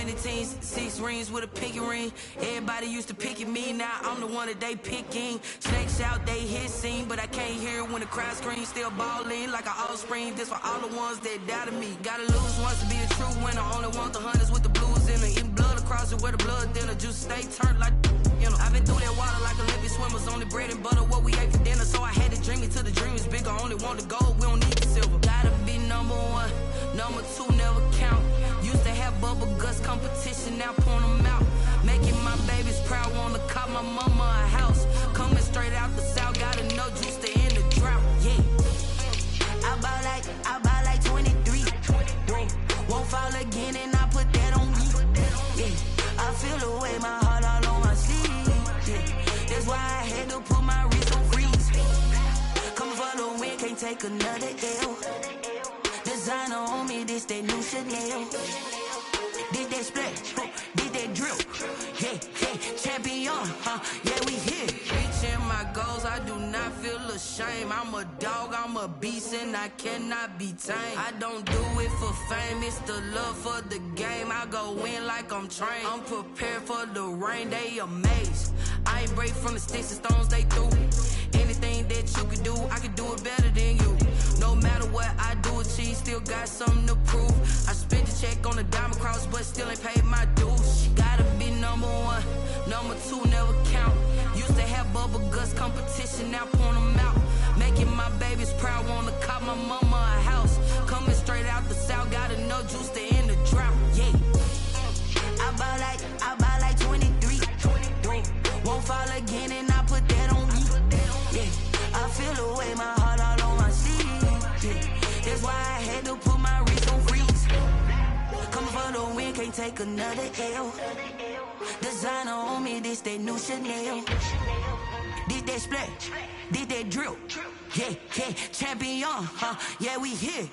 many teams, 6 rings with a pinky ring. Everybody used to pick at me, now I'm the one that they picking. Snakes out, they hissing, but I can't hear when the crowd screams. Still balling like an offspring. This for all the ones that doubted me. Gotta lose once to be a true winner. Only want the hunters with the blues in it. Eating blood across it where the blood dinner. Juice stay turned like, you know. I've been through that water like Olympic swimmers. Only bread and butter, what we ate for dinner. So I had to dream it till the dream is bigger. Only want the gold, we don't need the silver. Gotta be number one, number two never count. Used to have bubble guts competition, now point them out. Making my babies proud, wanna cop my mama a house. Coming straight out the south, gotta know juice to end the drought. Yeah, I buy like 23. Won't fall again and I put that on me. Yeah, I feel the way, my heart all on my sleeve. Yeah, that's why I had to put my wrist on freeze. Come for the win, can't take another L. Designer on me, this that new Chanel. Did that splash, did that drill. Yeah, champion, yeah, we here. Reaching my goals, I do not feel ashamed. I'm a dog, I'm a beast, and I cannot be tamed. I don't do it for fame, it's the love for the game. I go in like I'm trained. I'm prepared for the rain, they amazed. I ain't break from the sticks and stones they threw. Anything that you could do, I could do it better than you. No matter what I do, achieve, still got something to prove. I spent the check on the diamond cross, but still ain't paid my dues. Gotta be number one, number two never count. Used to have bubble guts competition, now point them out. Making my babies proud, wanna cop my mama a house. Coming straight out the south, gotta know juice to end the drought. Yeah, I buy like 23. Won't fall again and I put that on me. Yeah, I feel the way, my heart all on my sleeve. Yeah, that's why I had to put my wrist on freeze. Coming for the win, can't take another L. Designer on me, this that new Chanel. Did that splash, did that drill. Yeah, champion, yeah, we here.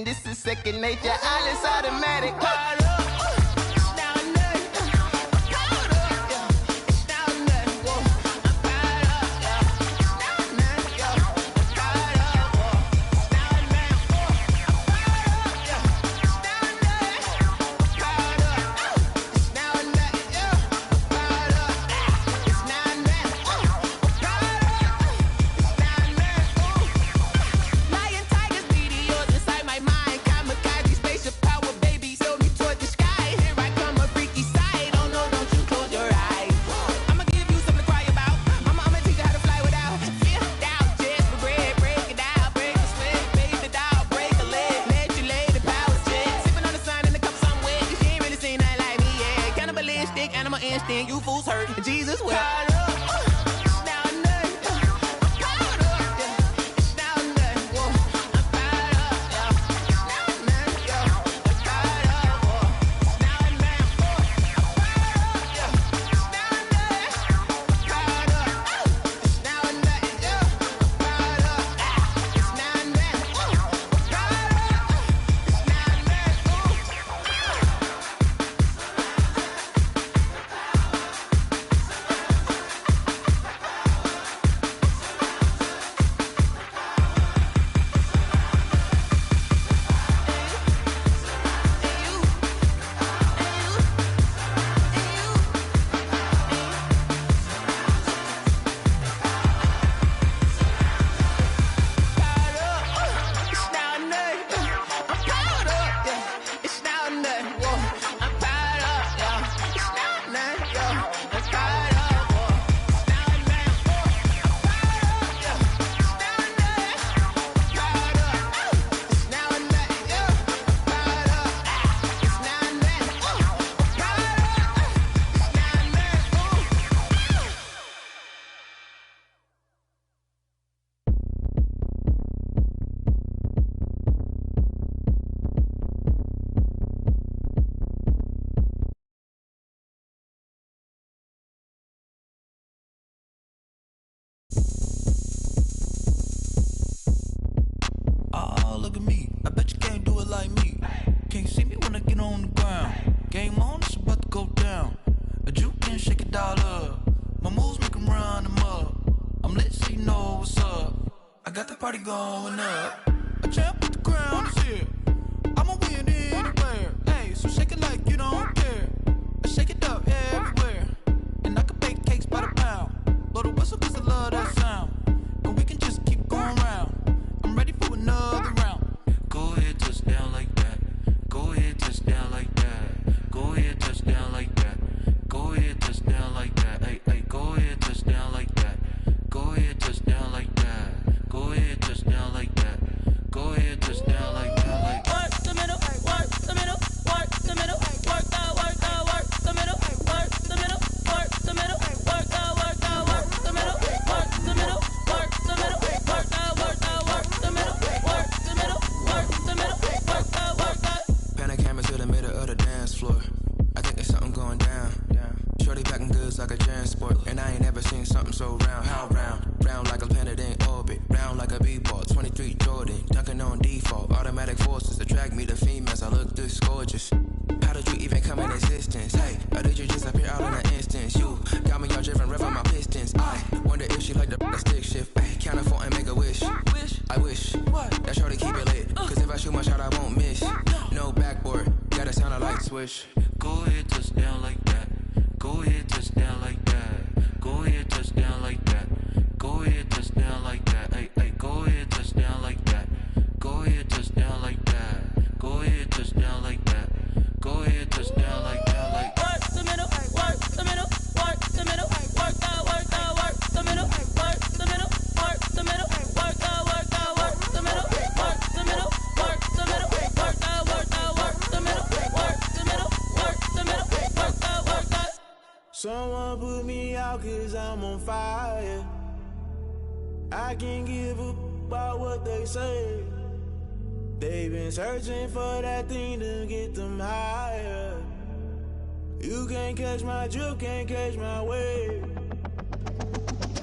This is second nature, all is automatic. You fools hurt, Jesus will. whoa. I'm fired up, yeah. It's not nothing, yeah. I'm fired up, whoa. It's not nothing, whoa. I'm fired up, yeah. It's not nothing, fired up. It's not nothing, yeah. Fired up. It's not nothing, fired up. It's not nothing, Oh, look at me. I bet you can't do it like me. Can't see me when I get on the ground. Game on, it's about to go down. A juke and shake it all up. My moves make 'em run them up. I'm lit so you know what's up. I got the party going up. A champ with the crown is here. I'ma win anywhere. Hey, so shake it like you don't care. I shake it up everywhere. And I can bake cakes by the pound. Blow the whistle 'cause I love that sound. And we can just keep going round. I'm ready for another round. Go ahead, touch down like that. Go ahead, touch down like that. Go ahead, touch down like that. Go ahead, touch down like that. Hey, hey, go ahead, touch down like that. Go ahead, touch down like that. Go ahead, touch down like that. Go ahead, touch down like that. Like Work the middle, work the middle, work the middle, work the middle, work the middle, work the middle, work the middle, work the middle, work the middle, work the middle, work the middle, work the middle, work the. Pan a camera to the middle of the dance floor. I think there's something going down. Shorty packing goods like a transport, and I ain't never seen something so round. How round? Round like a planet in orbit, round like a b-ball. 23 Jordan, dunking on default. Automatic forces attract me to females. I look this gorgeous. How did you even come in existence? Hey, or did you just appear out in an instance? You got me all driven, revving my pistons. I wonder if she like the stick shift. Hey, count a four and make a wish. I wish that shorty keep it lit. Cause if I shoot my shot, I won't miss. No backboard, gotta sound a light switch. go ahead, touch down like that. Go ahead, touch down like that. Go ahead, touch down like that. Go ahead, touch down like that. Hey, hey, go ahead, touch down like that. Go ahead, touch down like that. Go ahead, touch down like that. Go ahead, touch down like that. Like work the middle, work the middle, work the middle, work the middle, work the middle, work the middle, work the middle, work the middle, work the middle, work the middle, work the middle, work the middle, work the middle, work the. Someone put me out 'cause I'm on fire. I can't give a about what they say. They've been searching for that thing to get them higher. You can't catch my drift, can't catch my wave.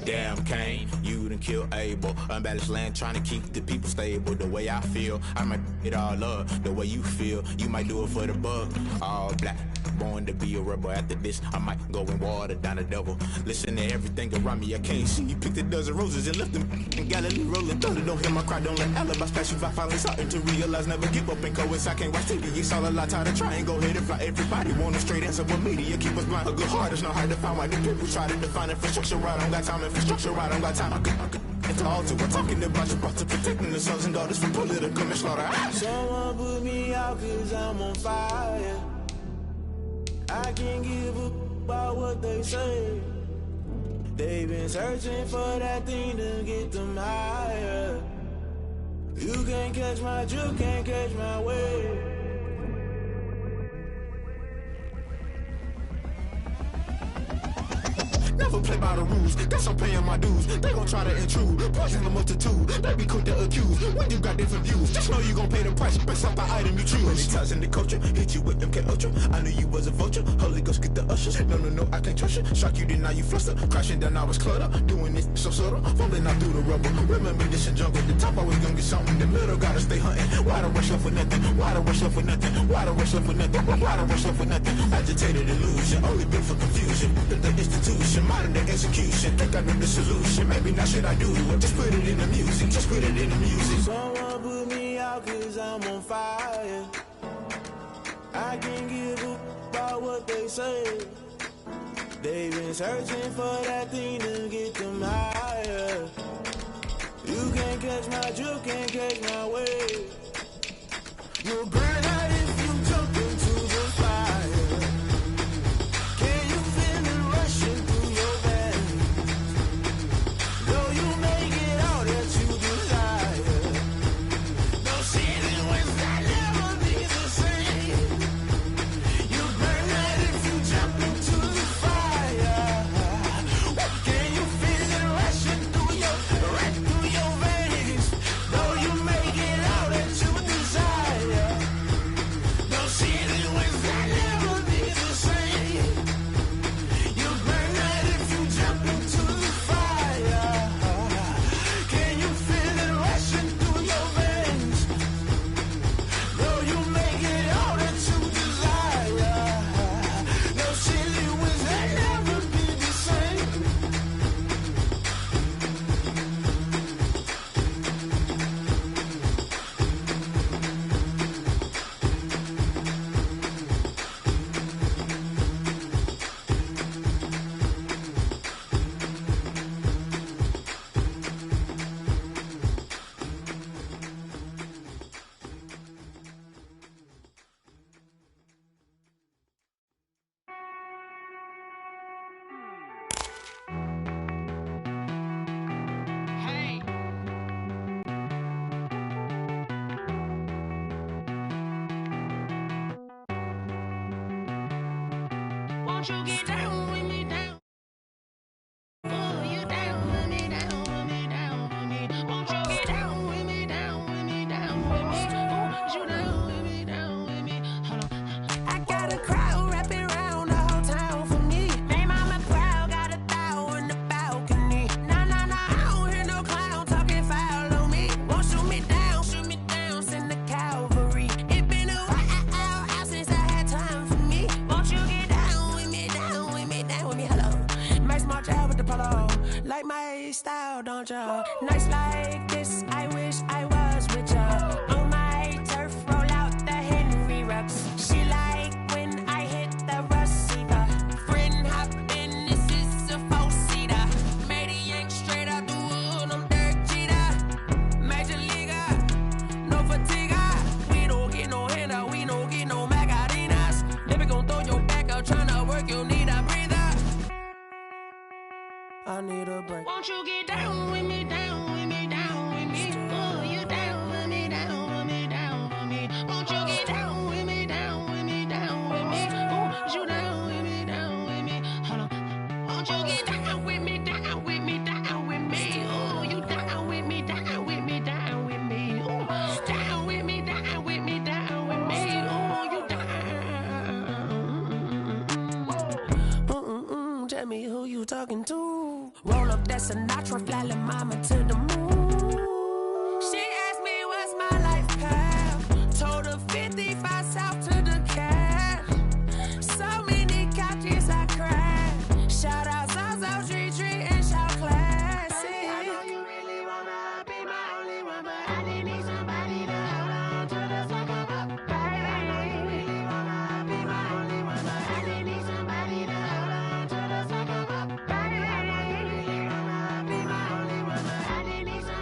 Damn Kane, you done killed Abel. Unbalanced land trying to keep the people stable. The way I feel, I might it all up. The way you feel, you might do it for the bug. All black, born to be a rebel. After this, I might go and water down the devil. Listen to everything around me, I can't see. You picked a dozen roses and left them in Galilee rolling thunder. Don't hear my cry, don't let alibis pass you. I finally starting to realize, never give up and coincide. Can't watch TV, it's all a lot. Tired of trying, go ahead and fly. Everybody want a straight answer, but media keep us blind. A good heart is not hard to find. Why the people try to define infrastructure right? I don't got time, infrastructure right, I don't got time. I could it's all to we're talking about you brought to protecting the sons and daughters from political manslaughter. Someone put me out 'cause I'm on fire. I can't give a about what they say. They've been searching for that thing to get them higher. You can't catch my drift, can't catch my wave. Never play by the rules, guess I'm paying my dues. They gon' try to intrude, poison the multitude. They be quick to accuse, when you got different views. Just know you gon' pay the price, based off the item you choose. Many times in the culture, hit you with them K-Ultra. I knew you was a vulture, Holy Ghost get the ushers. No, I can't trust you. Shock you, then now you fluster. Crashing down, I was cluttered. Doing this so subtle, fumbling out through the rubble. Remember this a jungle, the top always gonna get something. In the middle, gotta stay hunting. Why the rush left for nothing? Why the rush left for nothing? Why the rush left for nothing? Why the rush left for nothing? Agitated illusion, only built for confusion. The institution, modern day execution. Think I know the solution, maybe not should I do it? Just put it in the music, just put it in the music. Someone put me out 'cause I'm on fire. I can't give a about what they say. They've been searching for that thing to get them higher. You can't catch my drift, can't catch my wave. You'll burn out if you jump into the Won't you get down with me, down? Oh, you down with me, down with me, down with me. Won't you get down with me, down with me, down with me? Oh, you down with me, down with me. Hold on. I got a crowd wrapping around the whole town for me. Name mama proud, got a thou in the balcony. Nah, I don't hear no clown talking foul on me. Won't shoot me down, send the cavalry. It been a while since I had time for me. Won't you get down with me, down with me, down with me? Hello. Max March out with the polo. Like my style, don't ya? Nights like this, I wish I was with ya. On my turf, roll out the Henry Rux. She like when I hit the receiver. Friend hop in, this is a four-seater. Made a yank straight out the wood, I'm Derek Jeter. Major leaguer, no fatigue. We don't get no handout, we don't get no Macarinas. Never gon' throw your back out, tryna work, you need a breather. I need a break. Won't you get down with me, down with me, down with me? Oh, you down with me, down with me, down with me. Won't you get down with me, down with me, down with me? Oh, you down with me, down with me. Hold on. Won't you get down with me, down with me, down with me? Oh, you down with me, down with me, down with me. Oh, down with me, down with me, down with me. Oh, you down. Tell me who you talking to. Roll up that Sinatra, fly la mama to the moon. She asked me what's my life path. Told her 55 south to the cash. So many couches I cried. Shout out South Tree and shout classic. I know you really wanna be my only one, but I didn't need somebody to hold on to the second up. Baby, I know you really wanna be my only one, but I didn't need somebody to hold on to the second up. Baby, I know you really wanna be my only one, but I didn't need somebody.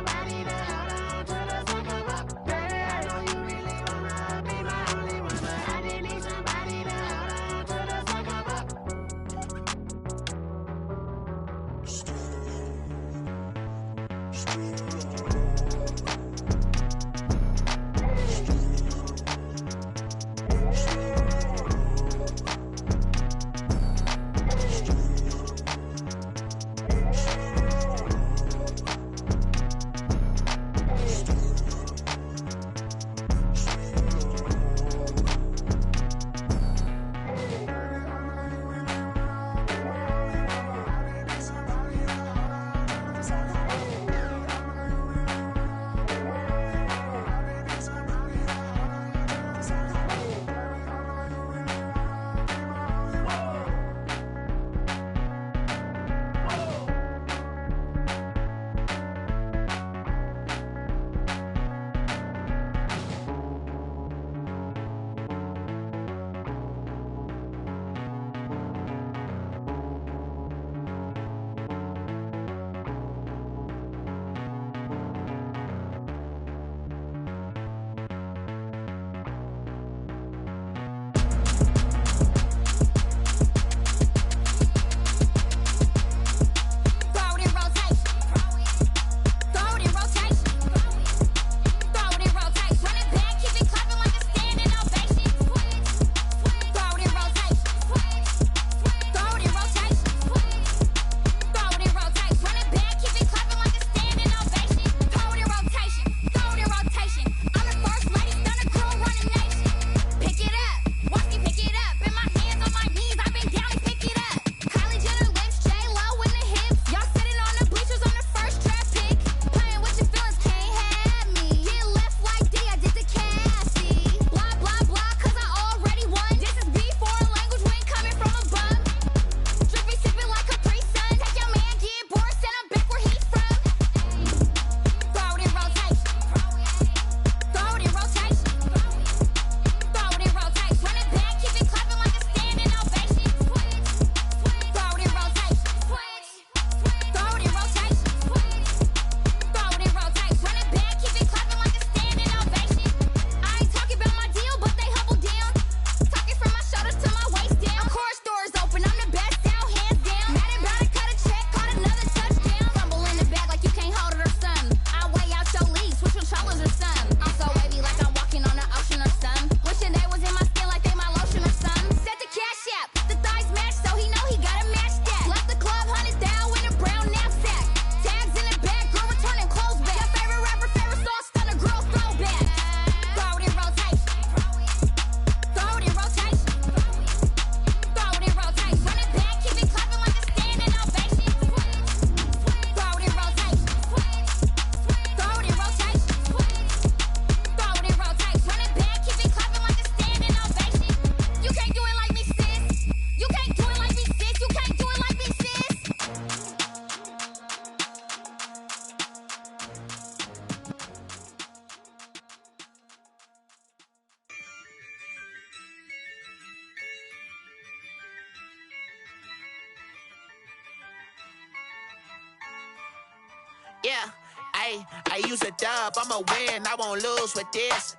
Yeah, I use a dub, I'ma win, I won't lose with this.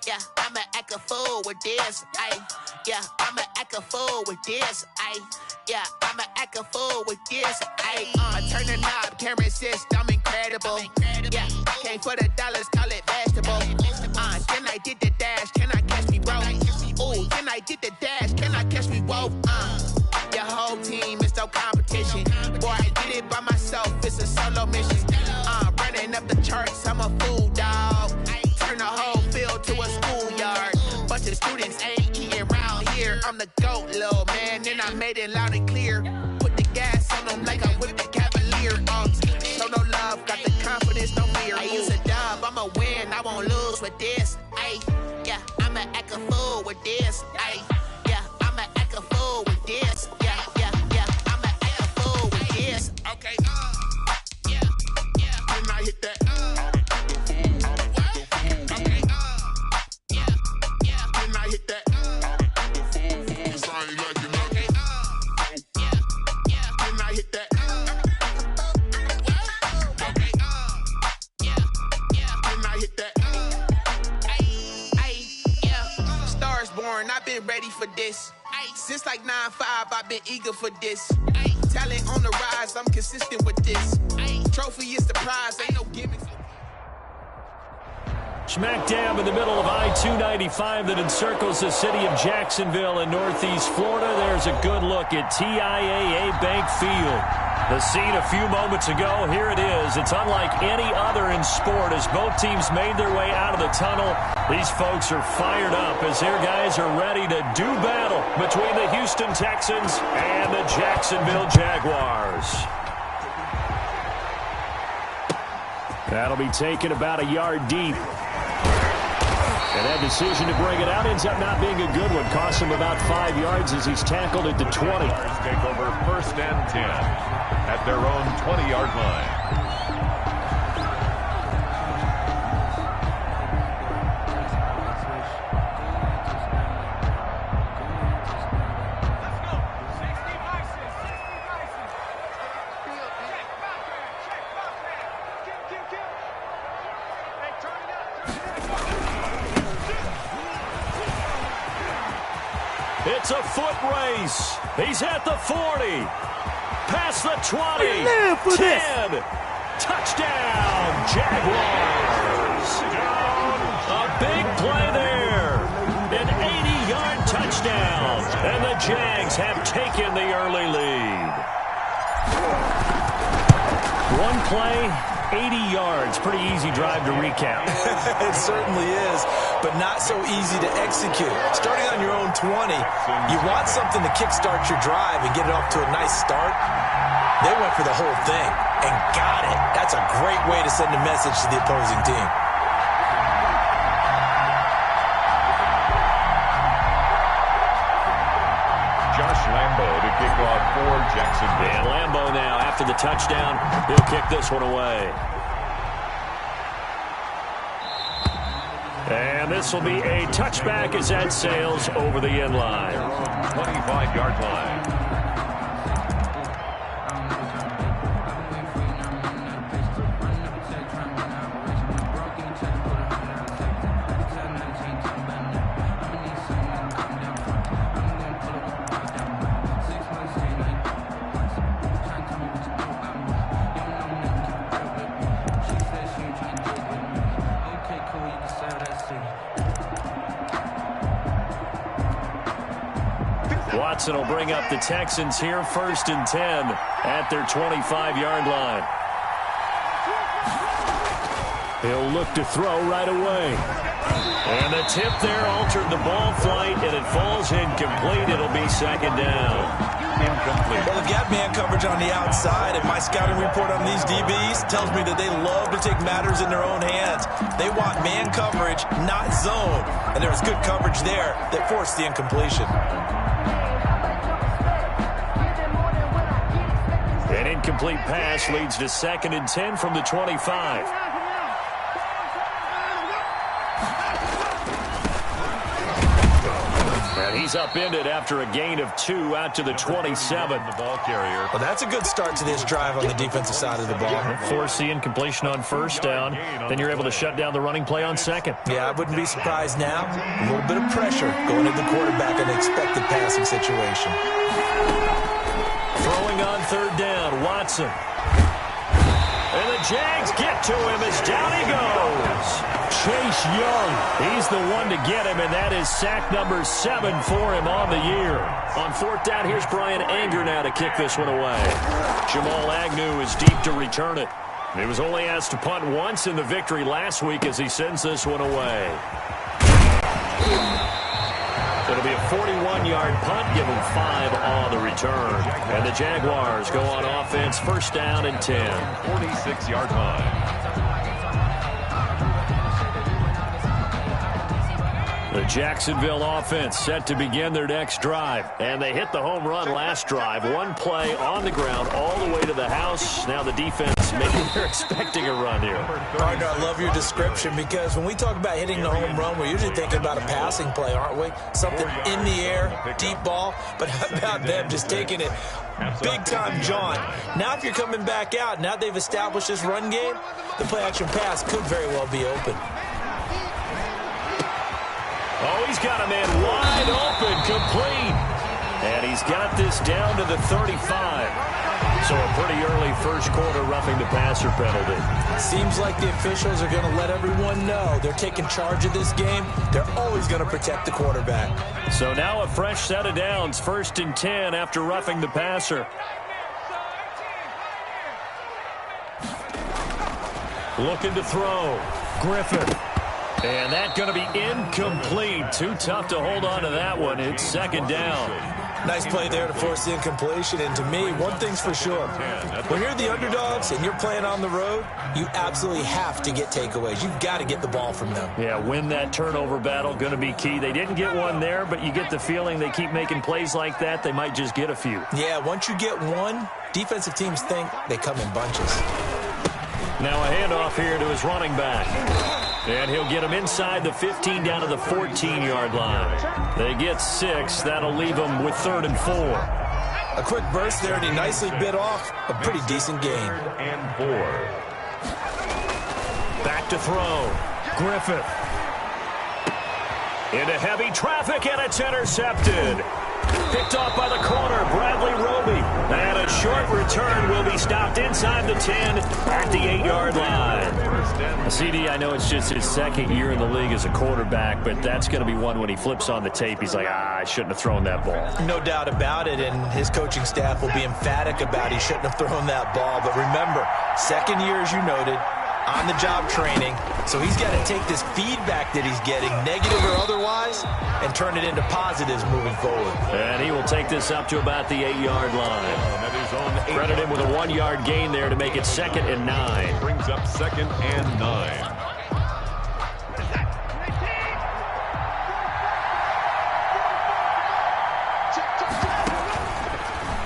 Yeah, I'ma act a fool with this. Yeah, I'ma act a fool with this. Yeah, I'ma act a fool with this. I turn the knob, can't resist, I'm incredible. Yeah, came for the dollars, call it vegetable. Then I did the dash, can I catch me, bro? Ooh, then I did the dash, can I catch me, whoa? Your whole team is no competition. Boy, I did it by myself, it's a solo mission. Running up the charts, I'm a fool, dog. Turn the whole field to a schoolyard. Bunch of students ain't eating around here. I'm the GOAT, little man, and I made it loud and clear. Put the gas on them like I whipped the Cavalier. Show no love, got the confidence, no fear. I use a dub, I'ma win, I won't lose with this. Yeah, I'ma act a fool with this. Yeah, I'ma act a fool with this. Yeah, I'ma act a fool with this. Okay, yeah, when I hit that. I've been ready for this. Since like 9-5, I've been eager for this. Talent on the rise, I'm consistent with this. Trophy is the prize, ain't no gimmicks. Smack dab in the middle of I-295 that encircles the city of Jacksonville in northeast Florida. There's a good look at TIAA Bank Field. The scene a few moments ago, here it is. It's unlike any other in sport as both teams made their way out of the tunnel. These folks are fired up as their guys are ready to do battle between the Houston Texans and the Jacksonville Jaguars. That'll be taken about a yard deep. And that decision to bring it out ends up not being a good one. Costs him about 5 yards as he's tackled at the 20. Take over 1st and 10 at their own 20-yard line. It's a foot race. He's at the 40. Past the 20. 10. Touchdown, Jaguars. A big play there. An 80-yard touchdown. And the Jags have taken the early lead. One play, 80 yards. Pretty easy drive to recap. It certainly is, but not so easy to execute. Starting on your own 20, you want something to kickstart your drive and get it off to a nice start. They went for the whole thing and got it. That's a great way to send a message to the opposing team. Josh Lambo to kick off for Jacksonville. And Lambo now, after the touchdown, he'll kick this one away. And this will be a touchback as that sails over the end line. 25-yard line. Watson will bring up the Texans here 1st and 10 at their 25-yard line. He'll look to throw right away. And the tip there altered the ball flight, and it falls incomplete. It'll be 2nd down. Incomplete. Well, if you have man coverage on the outside, and my scouting report on these DBs tells me that they love to take matters in their own hands. They want man coverage, not zone. And there was good coverage there that forced the incompletion. An incomplete pass leads to 2nd and 10 from the 25. And He's upended after a gain of 2 out to the 27. The ball carrier. Well, that's a good start to this drive on the defensive side of the ball. Force the incompletion on first down. Then you're able to shut down the running play on second. Yeah, I wouldn't be surprised now. A little bit of pressure going into the quarterback in an expected passing situation. Throwing on third down, Watson. And the Jags get to him as down he goes. Chase Young, he's the one to get him, and that is sack number 7 for him on the year. On fourth down, here's Brian Anger now to kick this one away. Jamal Agnew is deep to return it. He was only asked to punt once in the victory last week as he sends this one away. It'll be a 41-yard punt, give him 5 on the return. And the Jaguars go on offense, first down and 10. 46-yard line. The Jacksonville offense set to begin their next drive. And they hit the home run last drive. One play on the ground all the way to the house. Now the defense, maybe they're expecting a run here. Partner, I love your description because when we talk about hitting the home run, we're usually thinking about a passing play, aren't we? Something in the air, deep ball. But how about them just taking it big time, John? Now if you're coming back out, now they've established this run game, the play-action pass could very well be open. Oh, he's got a man wide open, complete. And he's got this down to the 35. So a pretty early first quarter roughing the passer penalty. Seems like the officials are going to let everyone know they're taking charge of this game. They're always going to protect the quarterback. So now a fresh set of downs, first and 10 after roughing the passer. Looking to throw. Griffin. And that's going to be incomplete. Too tough to hold on to that one. It's second down. Nice play there to force the incompletion. And to me, one thing's for sure. When you're the underdogs and you're playing on the road, you absolutely have to get takeaways. You've got to get the ball from them. Yeah, win that turnover battle, going to be key. They didn't get one there, but you get the feeling they keep making plays like that, they might just get a few. Yeah, once you get one, defensive teams think they come in bunches. Now a handoff here to his running back. And he'll get him inside the 15 down to the 14-yard line. They get 6. That'll leave them with 3rd and 4. A quick burst there, and he nicely bit off a pretty decent gain. 3rd and 4. Back to throw. Griffith. Into heavy traffic, and it's intercepted. Picked off by the corner, Bradley Roby. And a short return will be stopped inside the 10 at the 8-yard line. CD, I know it's just his second year in the league as a quarterback, but that's going to be one when he flips on the tape, he's like, I shouldn't have thrown that ball. No doubt about it, and his coaching staff will be emphatic about he shouldn't have thrown that ball. But remember, second year, as you noted, on-the-job training, so he's got to take this feedback that he's getting, negative or otherwise, and turn it into positives moving forward. And he will take this up to about the 8-yard line. Credit him with a 1-yard gain there to make it 2nd and 9. Brings up 2nd and 9.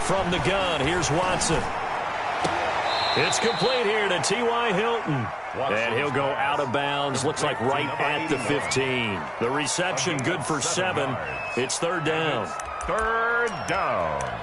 From the gun, here's Watson. It's complete here to T.Y. Hilton. And he'll go out of bounds. Looks like right at the 15. The reception good for 7. It's 3rd down. 3rd down.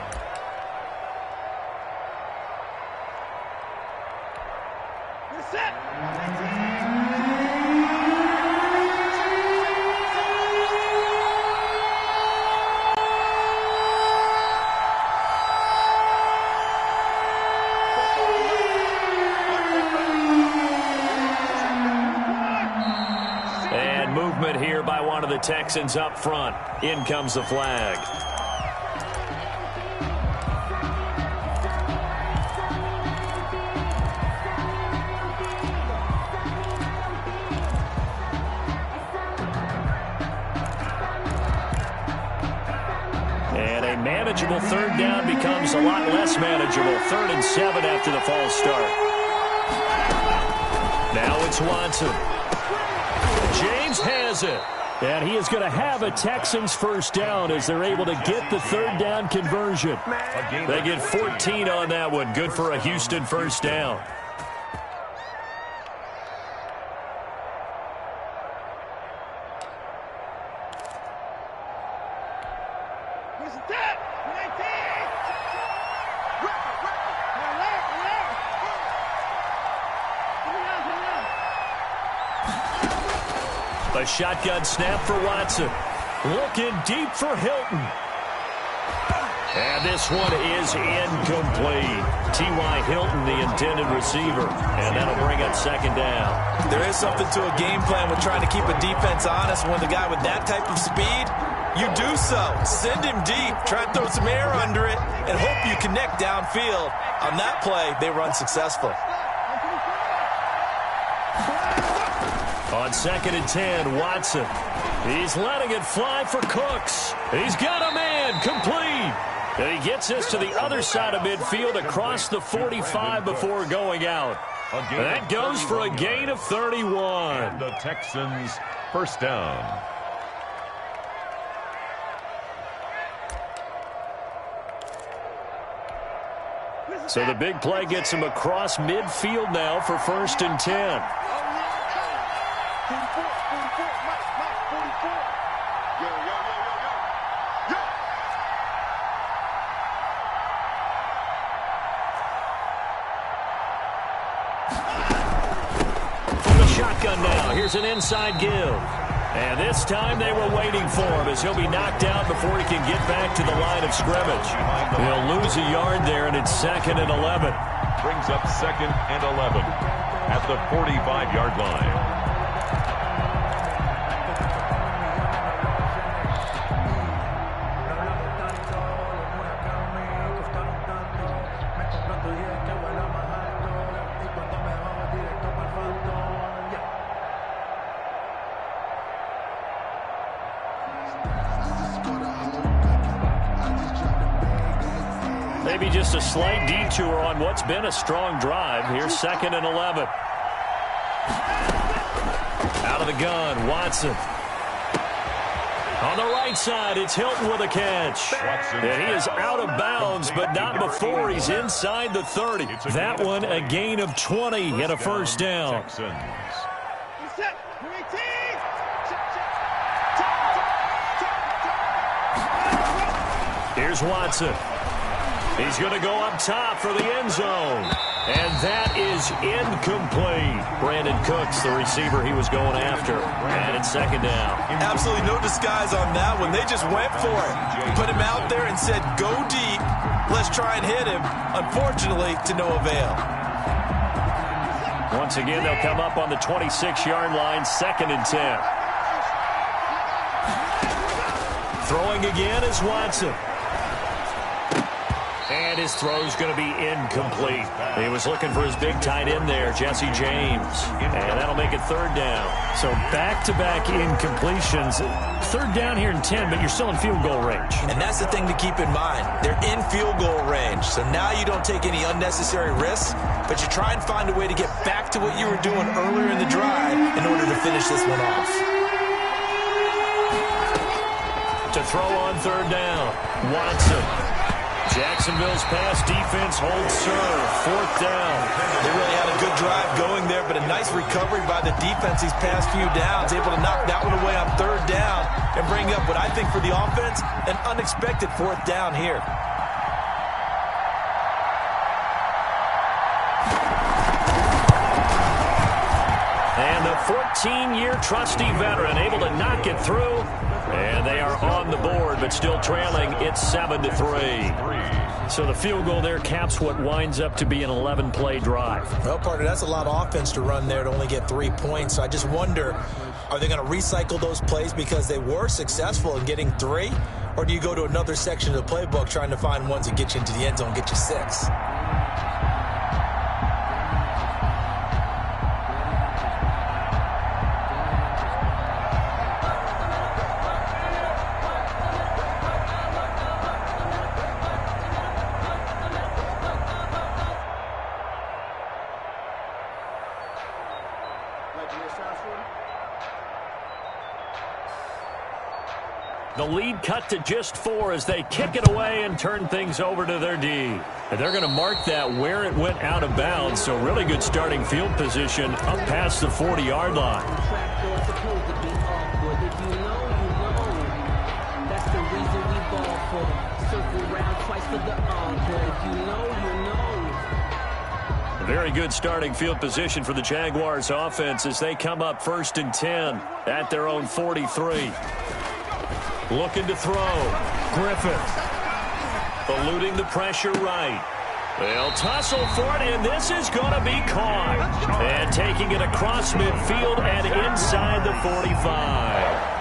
Here by one of the Texans up front. In comes the flag. And a manageable 3rd down becomes a lot less manageable. 3rd and 7 after the false start. Now it's Watson. James has it. And he is going to have a Texans first down as they're able to get the 3rd down conversion. They get 14 on that one. Good for a Houston first down. A shotgun snap for Watson. Looking deep for Hilton. And this one is incomplete. T.Y. Hilton, the intended receiver. And that'll bring up second down. There is something to a game plan with trying to keep a defense honest. When the guy with that type of speed, you do so. Send him deep. Try and throw some air under it and hope you connect downfield. On that play, they were unsuccessful. On 2nd and 10, Watson. He's letting it fly for Cooks. He's got a man complete. And he gets this to the other side of midfield across the 45 before going out. And that goes for a gain of 31. And the Texans first down. So the big play gets him across midfield now for 1st and 10. Shotgun now. Here's an inside give. And this time they were waiting for him as he'll be knocked out before he can get back to the line of scrimmage. He'll lose a yard there, and it's 2nd and 11. Brings up 2nd and 11 at the 45-yard line. Maybe just a slight detour on what's been a strong drive. Here's 2nd and 11. Out of the gun, Watson. On the right side, it's Hilton with a catch. And he is out of bounds, but not before he's inside the 30. That one, a gain of 20 and a first down. Here's Watson. He's going to go up top for the end zone. And that is incomplete. Brandon Cooks, the receiver he was going after. And it's 2nd down. Absolutely no disguise on that one. They just went for it. Put him out there and said, go deep. Let's try and hit him. Unfortunately, to no avail. Once again, they'll come up on the 26-yard line, 2nd and 10. Throwing again is Watson. And his throw's going to be incomplete. He was looking for his big tight end there, Jesse James. And that'll make it 3rd down. So back-to-back incompletions. 3rd down here in 10, but you're still in field goal range. And that's the thing to keep in mind. They're in field goal range. So now you don't take any unnecessary risks, but you try and find a way to get back to what you were doing earlier in the drive in order to finish this one off. To throw on 3rd down, Watson. Jacksonville's pass defense holds serve. 4th down. They really had a good drive going there, but a nice recovery by the defense these past few downs. Able to knock that one away on 3rd down and bring up what I think for the offense, an unexpected 4th down here. And the 14-year trusty veteran able to knock it through. And they are on the board, but still trailing. It's 7-3. So the field goal there caps what winds up to be an 11-play drive. Well, partner, that's a lot of offense to run there to only get 3 points. So I just wonder, are they going to recycle those plays because they were successful in getting 3? Or do you go to another section of the playbook trying to find ones that get you into the end zone, get you 6? The lead cut to just 4 as they kick it away and turn things over to their D. And they're going to mark that where it went out of bounds, so really good starting field position up past the 40-yard line. circle round twice for the encore. If you know, you know. A very good starting field position for the Jaguars offense as they come up 1st and 10 at their own 43. Looking to throw. Griffith. Eluding the pressure right. They'll tussle for it, and this is going to be caught. And taking it across midfield and inside the 45.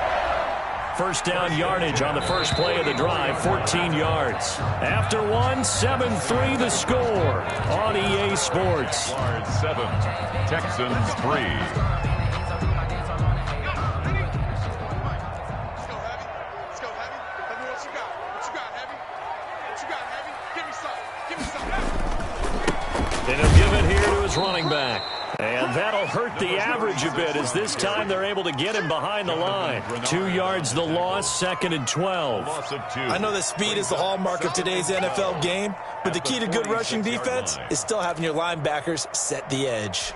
First down yardage on the first play of the drive, 14 yards. After one, 7-3 the score on EA Sports. 7, Texans 3. And he'll give it here to his running back. And that'll hurt the average a bit as this time they're able to get him behind the line. 2 yards the loss, 2nd and 12. I know that speed is the hallmark of today's NFL game, but the key to good rushing defense is still having your linebackers set the edge.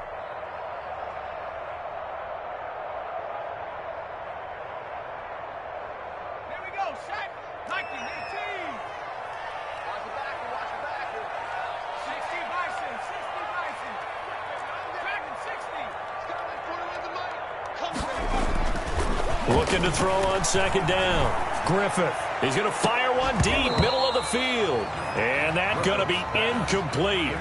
Looking to throw on 2nd down. Griffith. He's going to fire one deep, middle of the field. And that's going to be incomplete.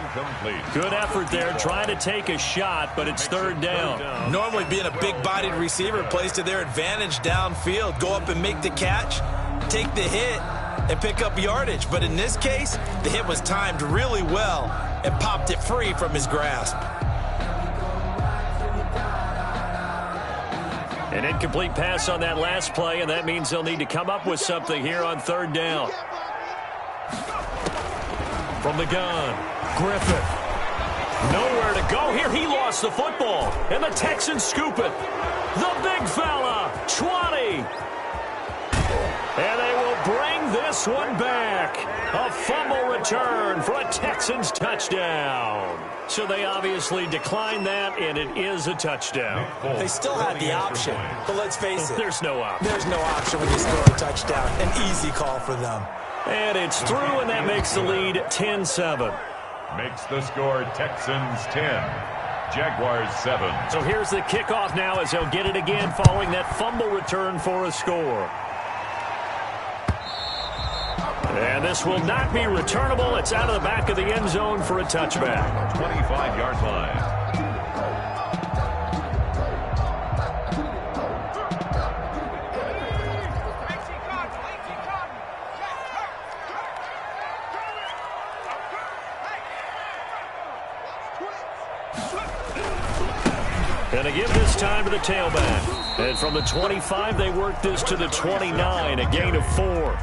Good effort there, trying to take a shot, but it's 3rd down. Normally being a big-bodied receiver plays to their advantage downfield. Go up and make the catch, take the hit, and pick up yardage. But in this case, the hit was timed really well and popped it free from his grasp. An incomplete pass on that last play, and that means they'll need to come up with something here on 3rd down. From the gun, Griffith. Nowhere to go here. He lost the football, and the Texans scoop it. The big fella, 20. And they will bring this one back. A fumble return for a Texans touchdown. So they obviously declined that, and it is a touchdown. They still had the option, but let's face it. There's no option. There's no option when you score a touchdown. An easy call for them. And it's through, and that makes the lead 10-7. Makes the score Texans 10, Jaguars 7. So here's the kickoff now as they'll get it again following that fumble return for a score. And this will not be returnable. It's out of the back of the end zone for a touchback. 25-yard line. And they give this time to the tailback. And from the 25, they work this to the 29, a gain of 4.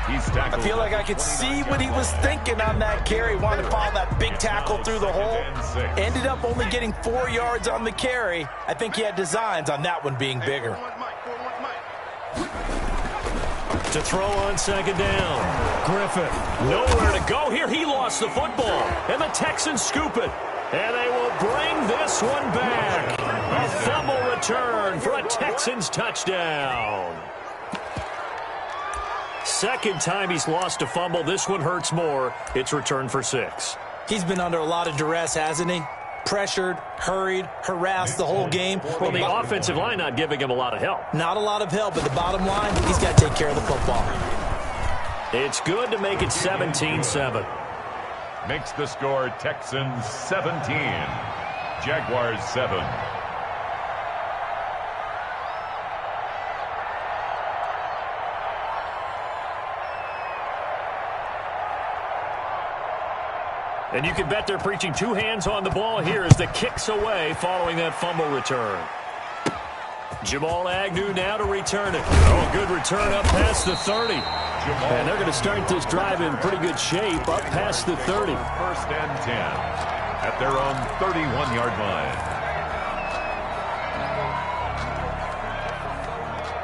I feel like I could see what he was thinking on that carry. Wanted to follow that big tackle through the hole. Ended up only getting 4 yards on the carry. I think he had designs on that one being bigger. To throw on 2nd down. Griffith. Nowhere to go here. He lost the football. And the Texans scoop it. And they will bring this one back. A fumble return for a Texans touchdown. Second time he's lost a fumble. This one hurts more. It's returned for 6. He's been under a lot of duress, hasn't he? Pressured, hurried, harassed the whole game. Well, the offensive line not giving him a lot of help. Not a lot of help, but the bottom line, he's got to take care of the football. It's good to make it 17-7. Makes the score Texans 17, Jaguars 7. And you can bet they're preaching 2 hands on the ball here as the kick's away following that fumble return. Jamal Agnew now to return it. Oh, good return up past the 30. And they're going to start this drive in pretty good shape up past the 30. 1st and 10 at their own 31-yard line.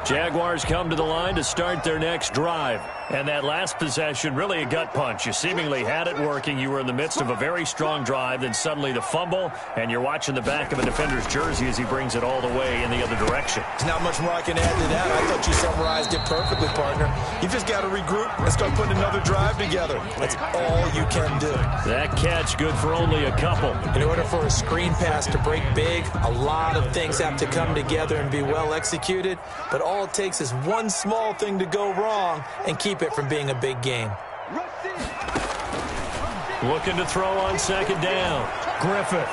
Jaguars come to the line to start their next drive. And that last possession, really a gut punch. You seemingly had it working. You were in the midst of a very strong drive, then suddenly the fumble, and you're watching the back of a defender's jersey as he brings it all the way in the other direction. There's not much more I can add to that. I thought you summarized it perfectly, partner. You've just got to regroup and start putting another drive together. That's all you can do. That catch good for only a couple. In order for a screen pass to break big, a lot of things have to come together and be well executed, but all it takes is one small thing to go wrong and keep it from being a big game. Looking to throw on second down. Griffith.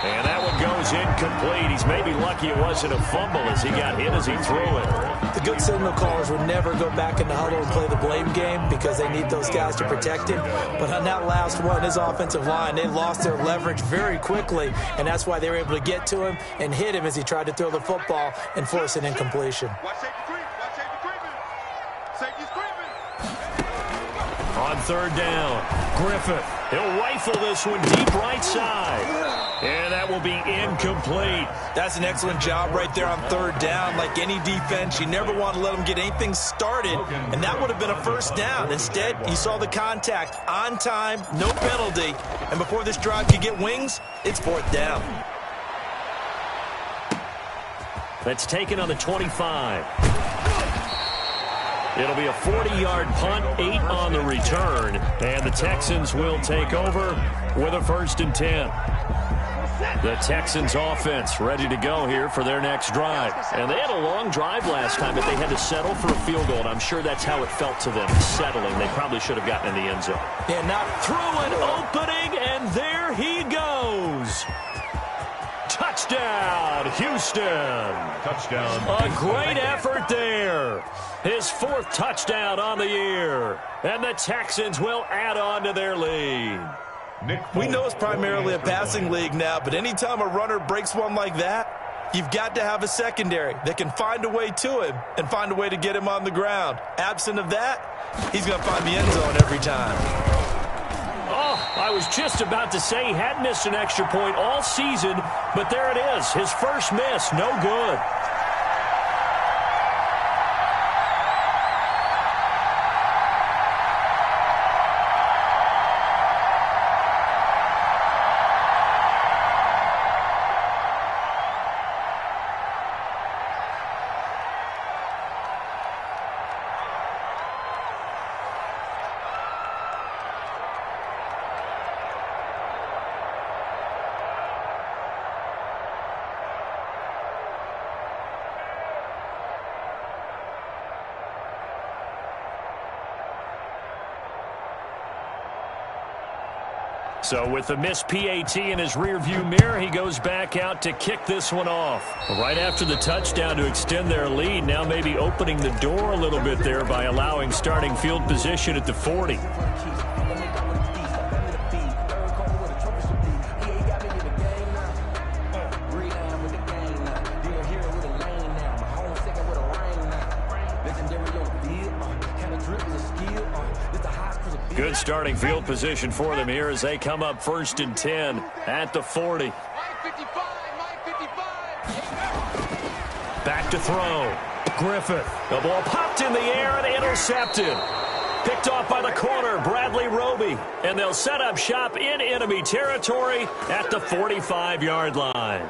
And that one goes incomplete. He's maybe lucky it wasn't a fumble as he got hit as he threw it. The good signal callers would never go back in the huddle and play the blame game because they need those guys to protect him. But on that last one, his offensive line, they lost their leverage very quickly, and that's why they were able to get to him and hit him as he tried to throw the football and force an incompletion. On third down, Griffith. He'll rifle this one deep right side. And that will be incomplete. That's an excellent job right there on third down. Like any defense, you never want to let them get anything started, and that would have been a first down. Instead, you saw the contact on time, no penalty, and before this drive could get wings, it's fourth down. That's taken on the 25. It'll be a 40-yard punt, 8 on the return, and the Texans will take over with a 1st and 10. The Texans offense ready to go here for their next drive. And they had a long drive last time, but they had to settle for a field goal, and I'm sure that's how it felt to them, settling. They probably should have gotten in the end zone. Yeah, now through an opening, and there he goes. Touchdown, Houston. Touchdown. A great effort there. His 4th touchdown on the year. And the Texans will add on to their lead. We know it's primarily a passing league now, but anytime a runner breaks one like that, you've got to have a secondary that can find a way to him and find a way to get him on the ground. Absent of that, he's going to find the end zone every time. Oh, I was just about to say he had missed an extra point all season, but there it is. His first miss, no good. So with the missed PAT in his rearview mirror, he goes back out to kick this one off. Right after the touchdown to extend their lead, now maybe opening the door a little bit there by allowing starting field position at the 40. Good starting field position for them here as they come up 1st and 10 at the 40. Back to throw. Griffith. The ball popped in the air and intercepted. Picked off by the corner, Bradley Roby. And they'll set up shop in enemy territory at the 45-yard line.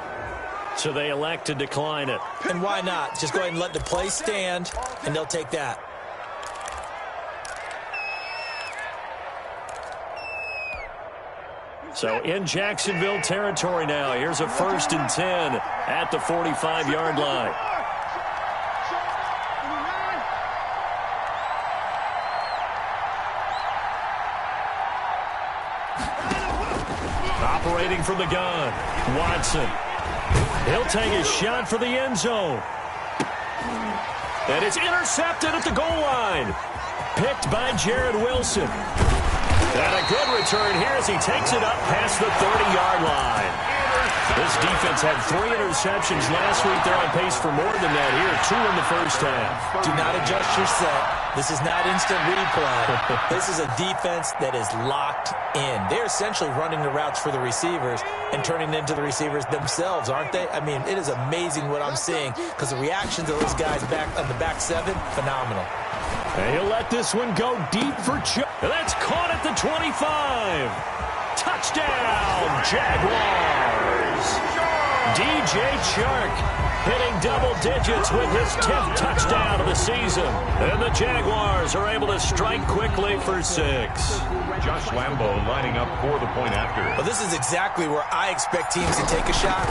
So they elect to decline it. And why not? Just go ahead and let the play stand, and they'll take that. So in Jacksonville territory now. Here's a 1st and 10 at the 45-yard line. Operating from the gun, Watson. He'll take his shot for the end zone. And it's intercepted at the goal line. Picked by Jared Wilson. And a good return here as he takes it up past the 30-yard line. This defense had 3 interceptions last week. They're on pace for more than that here. 2 in the first half. Do not adjust your set. This is not instant replay. This is a defense that is locked in. They're essentially running the routes for the receivers and turning them into the receivers themselves, aren't they? I mean, it is amazing what I'm seeing because the reactions of those guys back on the back 7, phenomenal. And he'll let this one go deep for Chuck. That's caught at the 25. Touchdown, Jaguars. DJ Chark hitting double digits with his 10th touchdown of the season. And the Jaguars are able to strike quickly for 6. Josh Lambo lining up for the point after. Well, this is exactly where I expect teams to take a shot.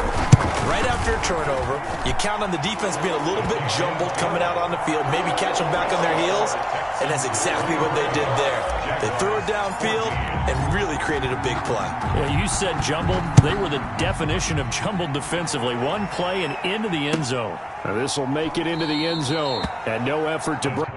Right after a turnover, you count on the defense being a little bit jumbled coming out on the field, maybe catch them back on their heels, and that's exactly what they did there. They threw it downfield and really created a big play. Yeah, you said jumbled. They were the definition of jumbled defensively. One play and into the end zone. Now this will make it into the end zone, and no effort to break.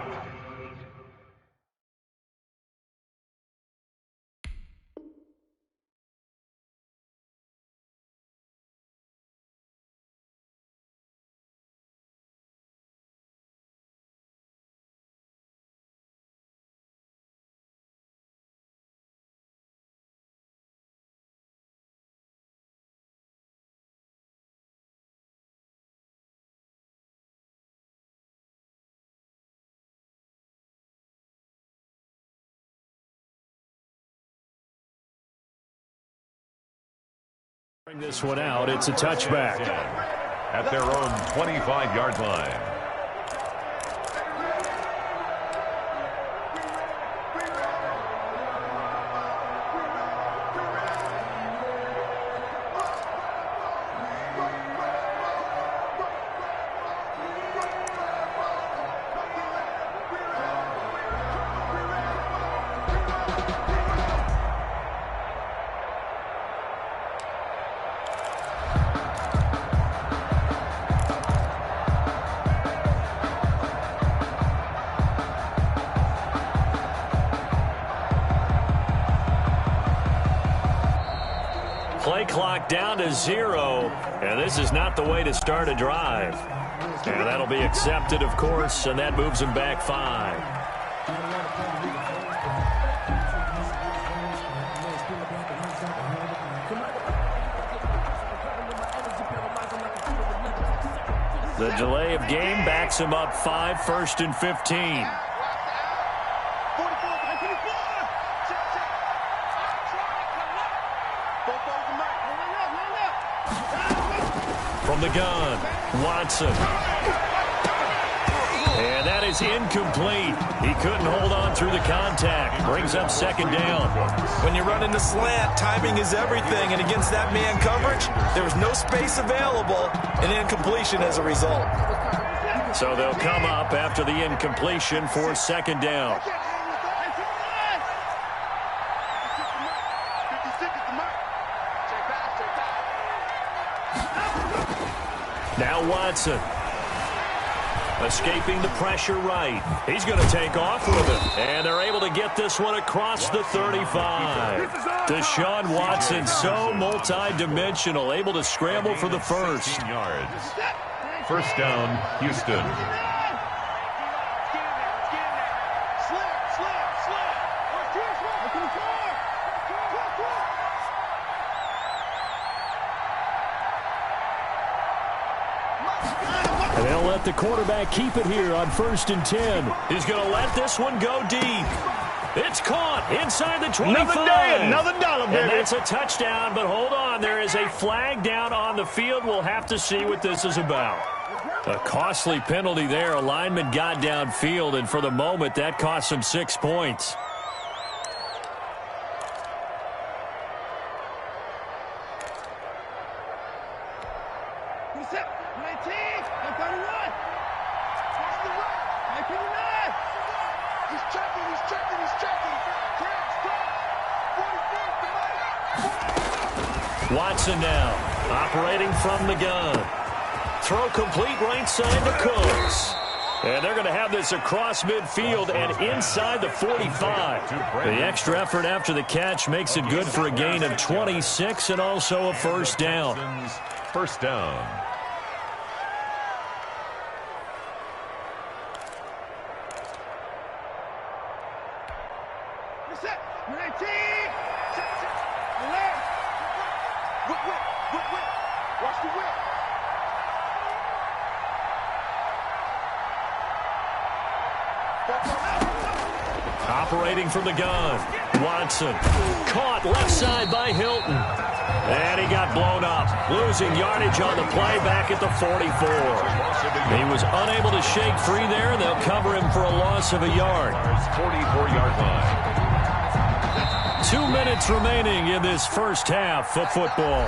Bring this one out. It's a touchback. At their own 25-yard line. Play clock down to 0, and this is not the way to start a drive. And that'll be accepted, of course, and that moves him back 5. The delay of game backs him up 5, 1st and 15. From the gun, Watson. And that is incomplete. He couldn't hold on through the contact. Brings up 2nd down. When you run in the slant, timing is everything. And against that man coverage, there was no space available, and incompletion as a result. So they'll come up after the incompletion for 2nd down. Now Watson. Escaping the pressure right. He's going to take off with it. And they're able to get this one across the 35. Deshaun Watson, so multi-dimensional, able to scramble for the first. 16 yards. 1st down, Houston. And they'll let the quarterback keep it here on 1st and 10. He's going to let this one go deep. It's caught inside the 25. Another day, another dollar, baby. And that's a touchdown, but hold on. There is a flag down on the field. We'll have to see what this is about. A costly penalty there. A lineman got downfield, and for the moment, that cost him 6 points. Watson now, operating from the gun. Throw complete right side to Cooks. And they're going to have this across midfield and inside the 45. The extra effort after the catch makes it good for a gain of 26 and also a 1st down. 1st down. Operating from the gun, Watson. Caught left side by Hilton. And he got blown up, losing yardage on the play back at the 44. He was unable to shake free there, and they'll cover him for a loss of a yard. 44-yard line. 2 minutes remaining in this first half of football.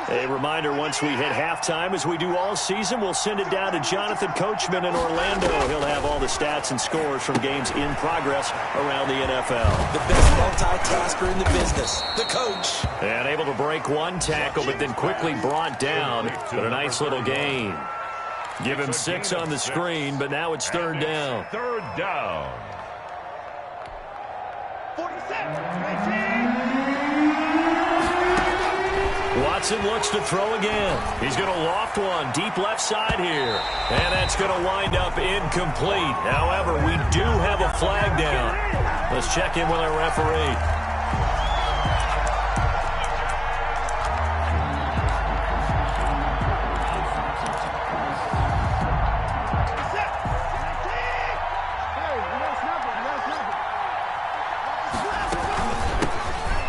A reminder, once we hit halftime, as we do all season, we'll send it down to Jonathan Coachman in Orlando. He'll have all the stats and scores from games in progress around the NFL. The best multitasker in the business, the coach. And able to break one tackle, but then quickly brought down. But a nice little gain. Give him 6 on the screen, but now it's third down. Third down. 47. Watson looks to throw again. He's going to loft one deep left side here. And that's going to wind up incomplete. However, we do have a flag down. Let's check in with our referee.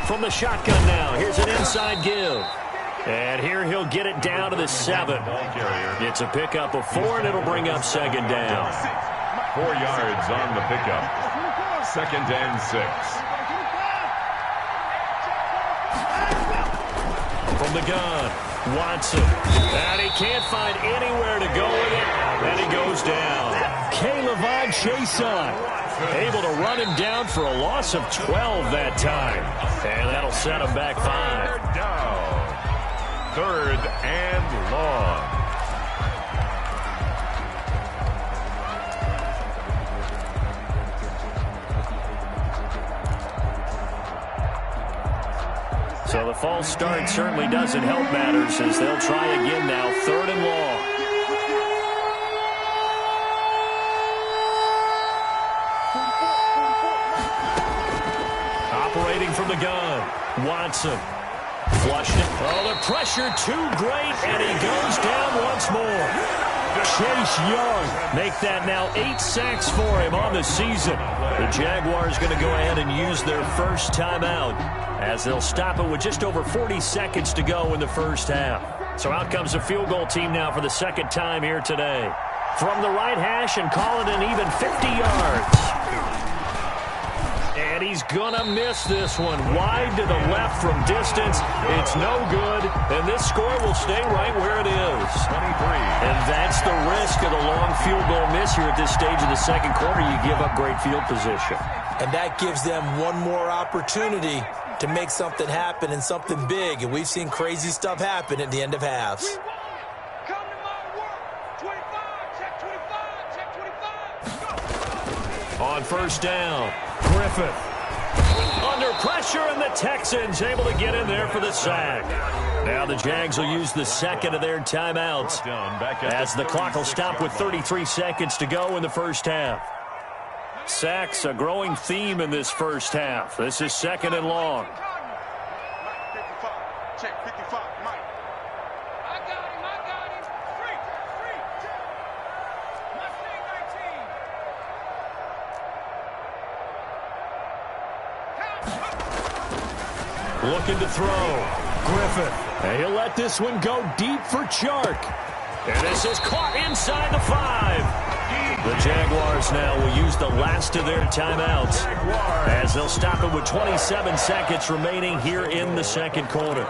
From the shotgun now, here's an inside give. And here he'll get it down to the 7. It's a pickup of 4, and it'll bring up second down. 4 yards on the pickup. Second and 6. From the gun, Watson. And he can't find anywhere to go with it, and he goes down. K'Lavon Chason able to run him down for a loss of 12 that time. And that'll set him back 5. Down. Third and long. So the false start certainly doesn't help matters as they'll try again now. Third and long. Operating from the gun, Watson. Flushed it. Oh, the pressure too great, and he goes down once more. Chase Young make that now 8 sacks for him on the season. The Jaguars going to go ahead and use their first timeout as they'll stop it with just over 40 seconds to go in the first half. So out comes the field goal team now for the second time here today. From the right hash and call it an even 50 yards. And he's going to miss this one. Wide to the left from distance. It's no good. And this score will stay right where it is. 23. And that's the risk of the long field goal miss here at this stage of the second quarter. You give up great field position. And that gives them one more opportunity to make something happen and something big. And we've seen crazy stuff happen at the end of halves. On first down, Griffith. Under pressure, and the Texans able to get in there for the sack. Now the Jags will use the second of their timeouts as the clock will stop with 33 seconds to go in the first half. Sacks, a growing theme in this first half. This is second and long. Check 55, Mike. I got him. Free. Looking to throw. Griffith. And he'll let this one go deep for Chark. And this is caught inside the 5. The Jaguars now will use the last of their timeouts as they'll stop it with 27 seconds remaining here in the second quarter.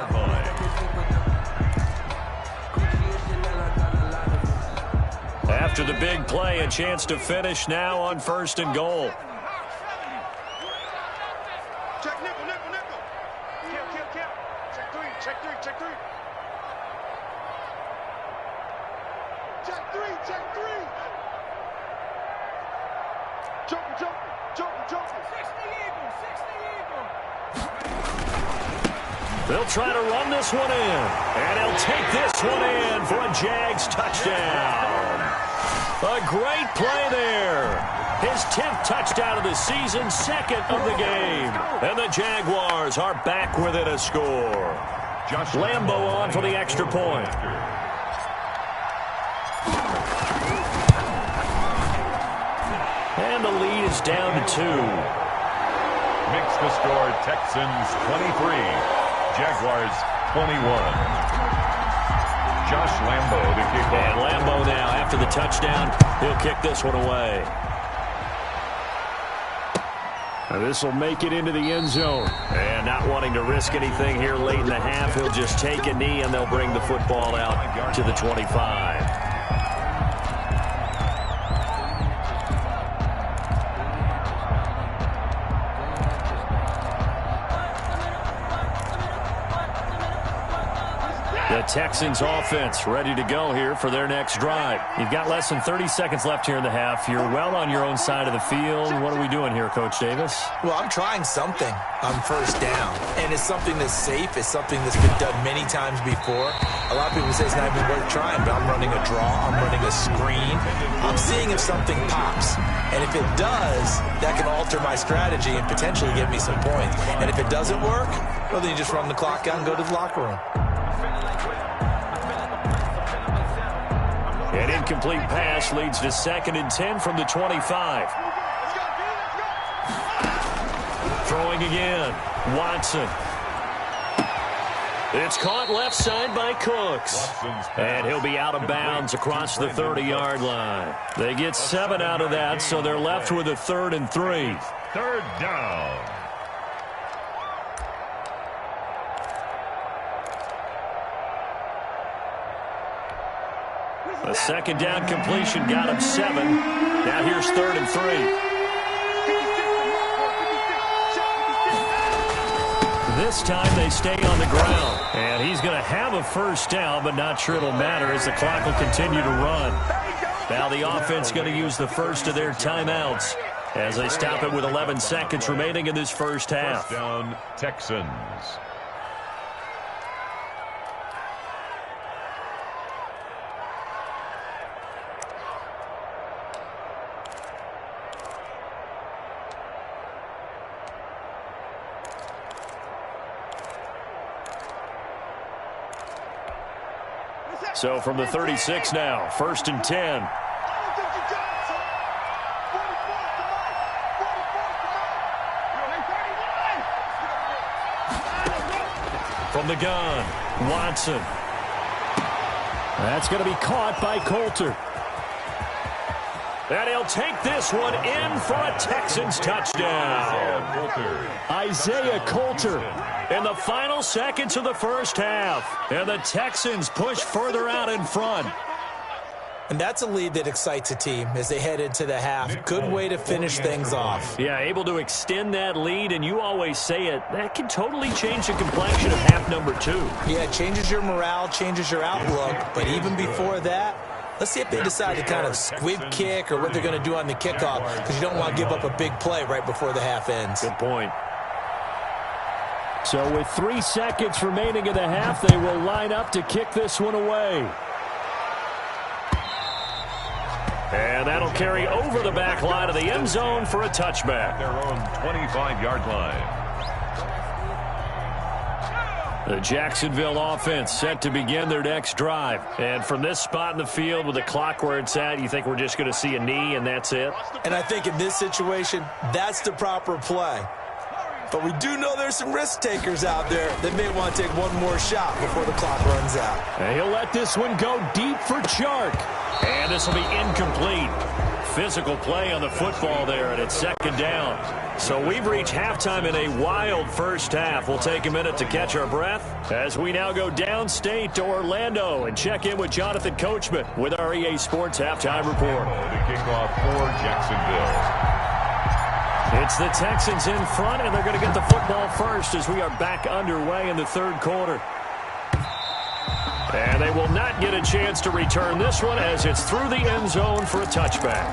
After the big play, a chance to finish now on first and goal. Check nickel. Check three. Check three. Joker. 60 Eagle. They'll try to run this one in. And he'll take this one in for a Jags touchdown. A great play there. His 10th touchdown of the season, second of the game. And the Jaguars are back within a score. Lambo on for the extra point. And the lead is down to 2. Makes the score Texans 23, Jaguars 21. Josh Lambo to kick off. And Lambo now, after the touchdown, he'll kick this one away. This will make it into the end zone. And not wanting to risk anything here late in the half, he'll just take a knee and they'll bring the football out to the 25. The Texans offense ready to go here for their next drive. You've got less than 30 seconds left here in the half. You're well on your own side of the field. What are we doing here, Coach Davis? Well, I'm trying something on first down, and it's something that's safe. It's something that's been done many times before. A lot of people say it's not even worth trying, but I'm running a draw. I'm running a screen. I'm seeing if something pops. And if it does, that can alter my strategy and potentially give me some points. And if it doesn't work, well, then you just run the clock out and go to the locker room. An incomplete pass leads to 2nd and 10 from the 25. Throwing again. Watson. It's caught left side by Cooks. And he'll be out of bounds across the 30-yard line. They get 7 out of that, so they're left with a 3rd and 3. Third down. A 2nd down completion got him 7. Now here's 3rd and 3. This time they stay on the ground. And he's going to have a first down, but not sure it'll matter as the clock will continue to run. Now the offense going to use the first of their timeouts as they stop it with 11 seconds remaining in this first half. First down, Texans. So from the 36 now, 1st and 10. From the gun, Watson. That's going to be caught by Coulter. And he'll take this one in for a Texans touchdown. Isaiah Coulter in the final seconds of the first half. And the Texans push further out in front. And that's a lead that excites a team as they head into the half. Good way to finish things off. Yeah, able to extend that lead, and you always say it, that can totally change the complexion of half number 2. Yeah, it changes your morale, changes your outlook. But even before that, let's see if they decide to kind of squib kick or what they're going to do on the kickoff, because you don't want to give up a big play right before the half ends. Good point. So with 3 seconds remaining in the half, they will line up to kick this one away. And that'll carry over the back line of the end zone for a touchback. Their own 25-yard line. The Jacksonville offense set to begin their next drive. And from this spot in the field with the clock where it's at, you think we're just going to see a knee and that's it? And I think in this situation, that's the proper play. But we do know there's some risk takers out there that may want to take one more shot before the clock runs out. And he'll let this one go deep for Chark. And this will be incomplete. Physical play on the football there, and it's 2nd down. So we've reached halftime in a wild first half. We'll take a minute to catch our breath as we now go downstate to Orlando and check in with Jonathan Coachman with our EA Sports Halftime Report. The kickoff for Jacksonville. It's the Texans in front, and they're going to get the football first as we are back underway in the 3rd quarter. And they will not get a chance to return this one as it's through the end zone for a touchback.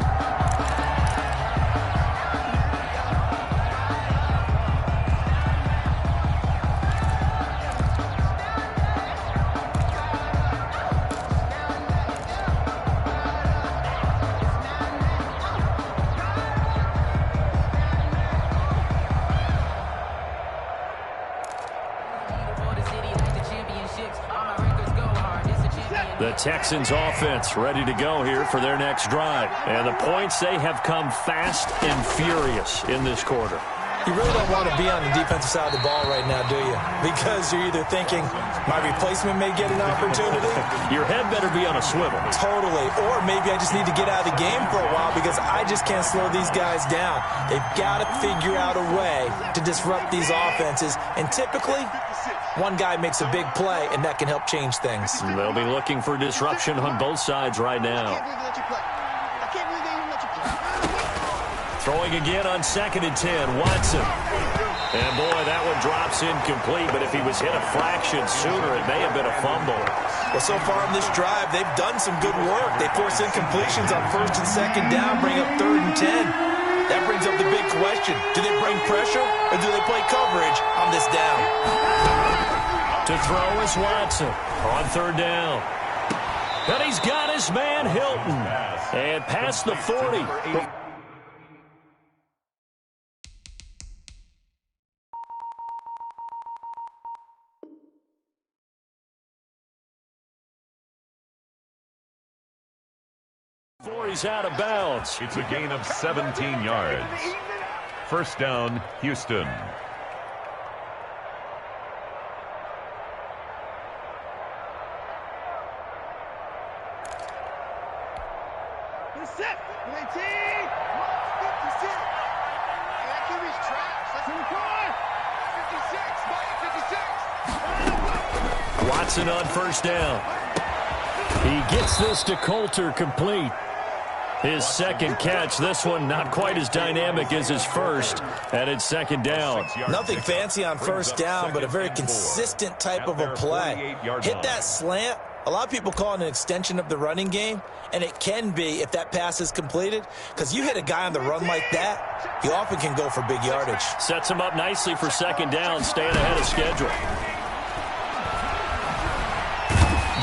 The Texans offense ready to go here for their next drive. And the points, they have come fast and furious in this quarter. You really don't want to be on the defensive side of the ball right now, do you? Because you're either thinking, my replacement may get an opportunity. Your head better be on a swivel. Totally. Or maybe I just need to get out of the game for a while because I just can't slow these guys down. They've got to figure out a way to disrupt these offenses. And typically, one guy makes a big play, and that can help change things. They'll be looking for disruption on both sides right now. Throwing again on 2nd and 10, Watson. And boy, that one drops incomplete, but if he was hit a fraction sooner, it may have been a fumble. Well, so far in this drive, they've done some good work. They force incompletions on 1st and 2nd down, bring up 3rd and 10. That brings up the big question. Do they bring pressure, or do they play coverage on this down? To throw is Watson on 3rd down. And he's got his man, Hilton. And past the 40. He's out of bounds. It's a gain of 17 yards. First down, Houston. Watson on 1st down. He gets this to Coulter complete. His 2nd catch, this one not quite as dynamic as his first, and it's 2nd down. Nothing fancy on 1st down, but a very consistent type of a play. Hit that slant. A lot of people call it an extension of the running game, and it can be if that pass is completed, because you hit a guy on the run like that, he often can go for big yardage. Sets him up nicely for 2nd down, staying ahead of schedule.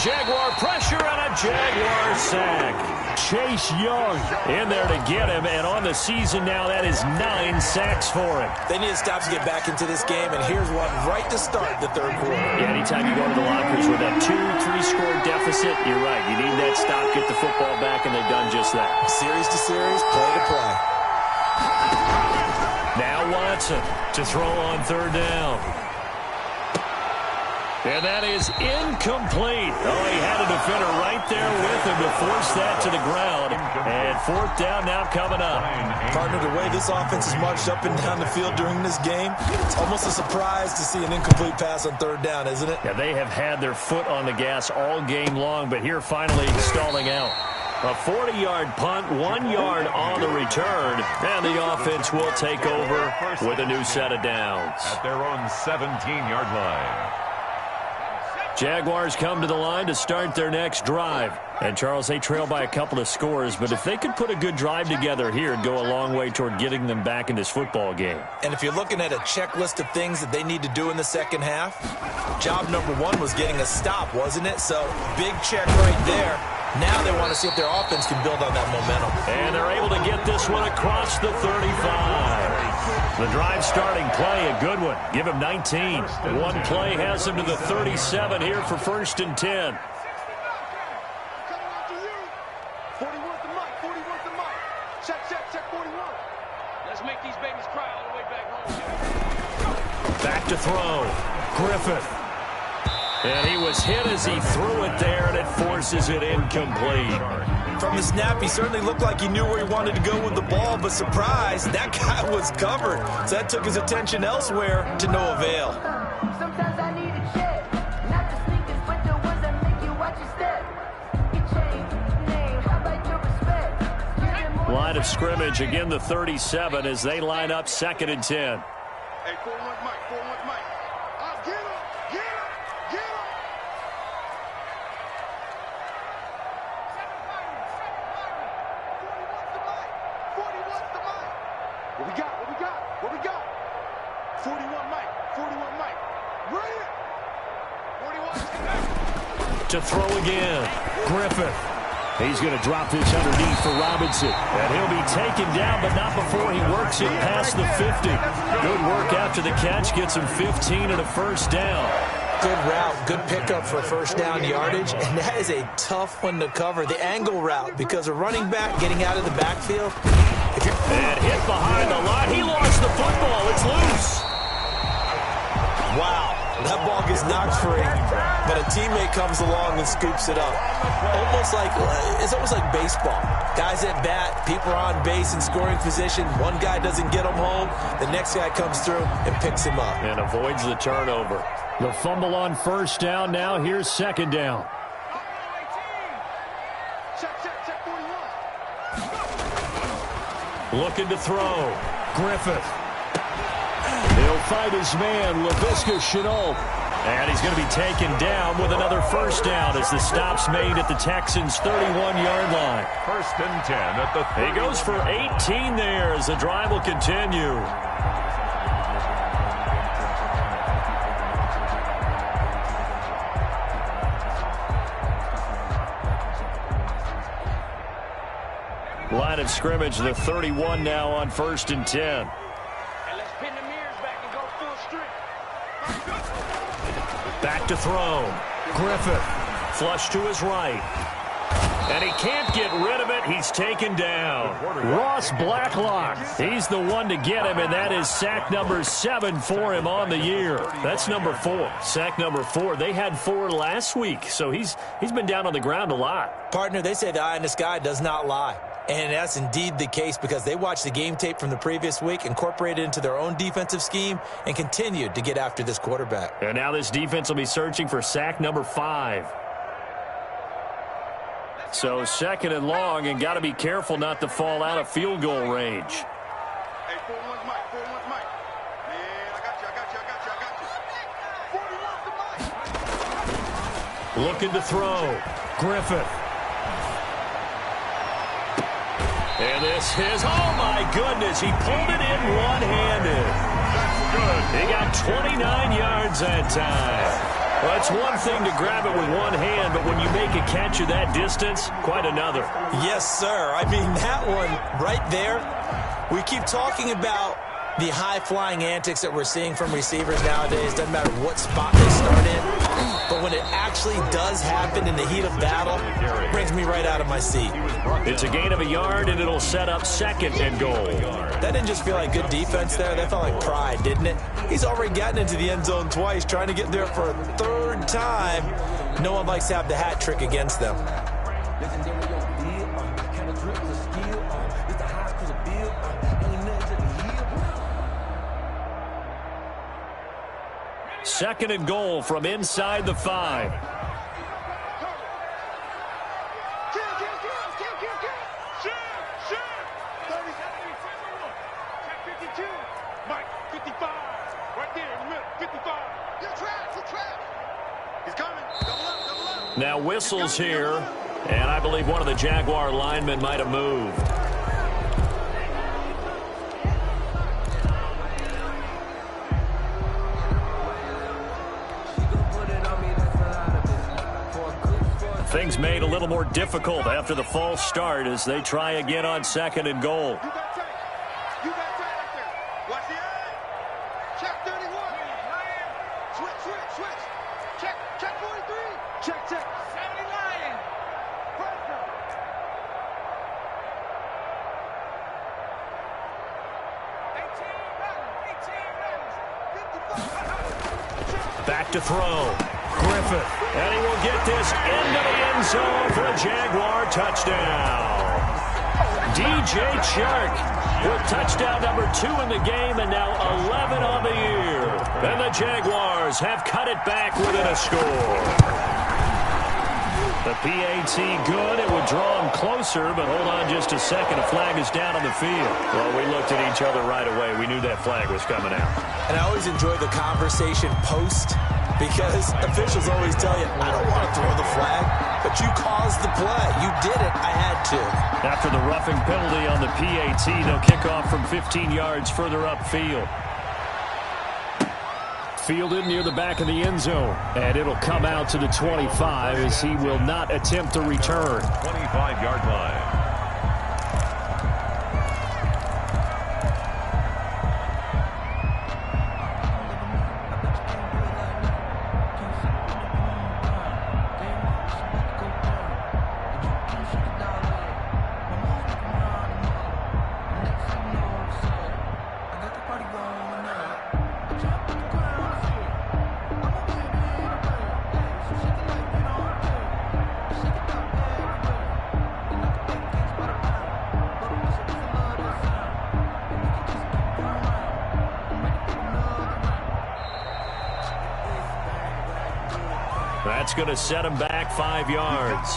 Jaguar pressure and a Jaguar sack. Chase Young in there to get him, and on the season now, that is 9 sacks for him. They need to stop to get back into this game, and here's one right to start the 3rd quarter. Yeah, anytime you go to the lockers with that 2-3 score deficit, you're right. You need that stop, get the football back, and they've done just that. Series to series, play to play. Now Watson to throw on 3rd down. And that is incomplete. Oh, he had a defender right there with him to force that to the ground. And 4th down now coming up. Partner, the way this offense has marched up and down the field during this game, it's almost a surprise to see an incomplete pass on 3rd down, isn't it? Yeah, they have had their foot on the gas all game long, but here finally stalling out. A 40-yard punt, 1 yard on the return, and the offense will take over with a new set of downs. At their own 17-yard line. Jaguars come to the line to start their next drive. And, Charles, they trail by a couple of scores, but if they could put a good drive together here, it'd go a long way toward getting them back in this football game. And if you're looking at a checklist of things that they need to do in the 2nd half, job number 1 was getting a stop, wasn't it? So, big check right there. Now they want to see if their offense can build on that momentum. And they're able to get this one across the 35. The drive starting play, a good one. Give him 19. One play has him to the 37 here for 1st and 10. 41's the mic, 41's the mic. Check 41. Let's make these babies cry all the way back home. Back to throw. Griffith. And he was hit as he threw it there, and it forces it incomplete. From the snap, he certainly looked like he knew where he wanted to go with the ball, but surprise, that guy was covered. So that took his attention elsewhere to no avail. Sometimes I need a check, not the sneakers, but the ones that make you watch your step. You change name, how about your respect? Line of scrimmage, again the 37 as they line up 2nd and 10. Hey, 41 Mike, 41 Mike. Get him, get him, get him. What we got? What we got? What we got? 41 Mike. 41 Mike. Bring it. 41. To throw again. Griffith. He's going to drop this underneath for Robinson. And he'll be taken down, but not before he works it past the 50. Good work after the catch. Gets him 15 and a 1st down. Good route, good pickup for first down yardage, and that is a tough one to cover. The angle route, because a running back getting out of the backfield. And hit behind the line. He lost the football. It's loose. Wow, that ball gets knocked free, but a teammate comes along and scoops it up. It's almost like baseball. Guys at bat, people are on base in scoring position. One guy doesn't get him home. The next guy comes through and picks him up. And avoids the turnover. The fumble on first down. Now here's second down. Looking to throw. Griffith. He'll fight his man, Laviska Shenault. And he's going to be taken down with another first down as the stop's made at the Texans' 31-yard line. 1st and 10 at the 30. He goes for 18 there as the drive will continue. Line of scrimmage, the 31 now on 1st and 10. Back to throw. Griffith. Flush to his right. And he can't get rid of it. He's taken down. Ross Blacklock. He's the one to get him, and that is sack number 7 for him on the year. That's number 4. Sack number 4. They had 4 last week, so he's been down on the ground a lot. Partner, they say the eye in the sky does not lie. And that's indeed the case because they watched the game tape from the previous week, incorporated it into their own defensive scheme, and continued to get after this quarterback. And now this defense will be searching for sack number 5. So 2nd and long, and got to be careful not to fall out of field goal range. Hey, 4-1 Mike, 4-1 Mike. Man, I got you. Looking to throw. Griffith. And this is, oh my goodness, he pulled it in one-handed. That's good. He got 29 yards that time. Well, it's one thing to grab it with one hand, but when you make a catch of that distance, quite another. Yes, sir. I mean, that one right there, we keep talking about the high-flying antics that we're seeing from receivers nowadays. Doesn't matter what spot they start in. But when it actually does happen in the heat of battle, it brings me right out of my seat. It's a gain of a yard, and it'll set up 2nd and goal. That didn't just feel like good defense there. That felt like pride, didn't it? He's already gotten into the end zone twice, trying to get there for a 3rd time. No one likes to have the hat trick against them. Second and goal from inside the 5. Now whistles here, and I believe one of the Jaguar linemen might have moved. Things made a little more difficult after the false start as they try again on 2nd and goal. You got tight right there. Watch the eye. Check 31. Switch. Check 43. Check. 79. Pressure. 18 Back to throw. Griffith. And he will get this into the end zone for a Jaguar touchdown. DJ Chark with touchdown number 2 in the game and now 11 on the year. And the Jaguars have cut it back within a score. The PAT good. It would draw him closer, but hold on just a second. A flag is down on the field. Well, we looked at each other right away. We knew that flag was coming out. And I always enjoy the conversation post because officials always tell you, I don't want to throw the flag, but you caused the play. You did it. I had to. After the roughing penalty on the PAT, they'll kick off from 15 yards further upfield. Fielded near the back of the end zone, and it'll come out to the 25 as he will not attempt to return. 25-yard line. That's going to set him back 5 yards.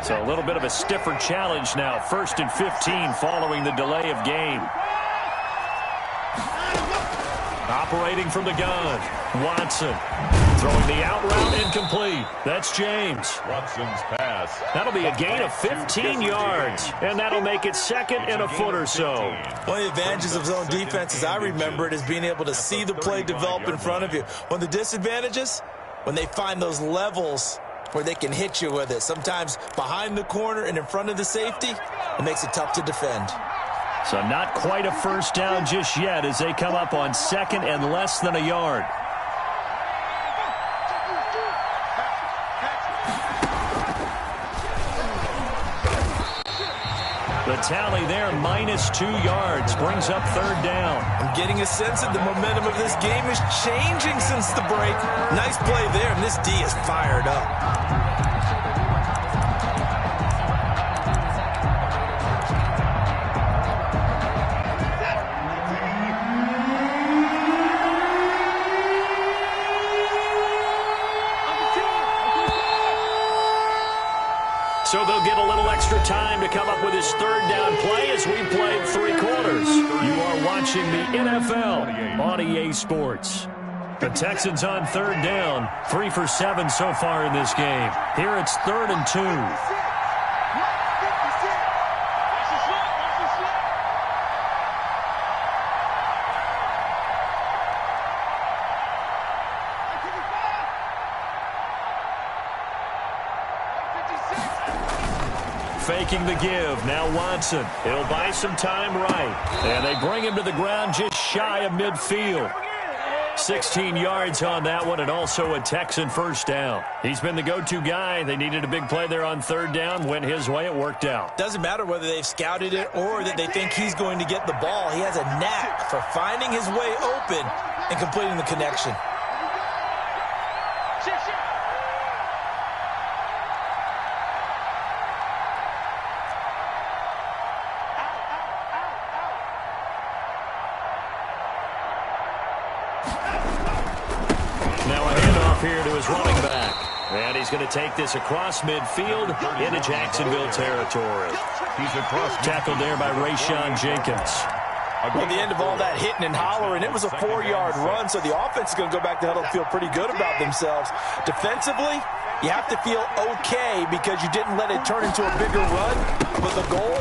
So a little bit of a stiffer challenge now. 1st and 15 following the delay of game. Operating from the gun. Watson throwing the out route incomplete. That's James. Watson's pass. That'll be a gain of 15 yards, and that'll make it 2nd and a foot or so. One of the advantages of zone defense, as I remember it, is being able to see the play develop in front of you. One of the disadvantages, when they find those levels where they can hit you with it. Sometimes behind the corner and in front of the safety, it makes it tough to defend. So not quite a first down just yet as they come up on 2nd and less than a yard. The tally there, -2 yards, brings up 3rd down. I'm getting a sense that the momentum of this game is changing since the break. Nice play there, and this D is fired up. So they'll get a little extra time to come up with his 3rd down play as we played 3 quarters. You are watching the NFL on EA Sports. The Texans on 3rd down, 3 for 7 so far in this game. Here it's 3rd and 2. Faking the give. Now Watson. He'll buy some time right. And they bring him to the ground just shy of midfield. 16 yards on that one, and also a Texan first down. He's been the go-to guy. They needed a big play there on 3rd down. Went his way. It worked out. Doesn't matter whether they've scouted it or that they think he's going to get the ball. He has a knack for finding his way open and completing the connection. Running back. And he's going to take this across midfield into Jacksonville territory. He's across. Tackled there by Rayshon Jenkins. Well, the end of all that hitting and hollering, it was a 4-yard run, so the offense is going to go back to huddle and feel pretty good about themselves. Defensively, you have to feel okay because you didn't let it turn into a bigger run, but the goal,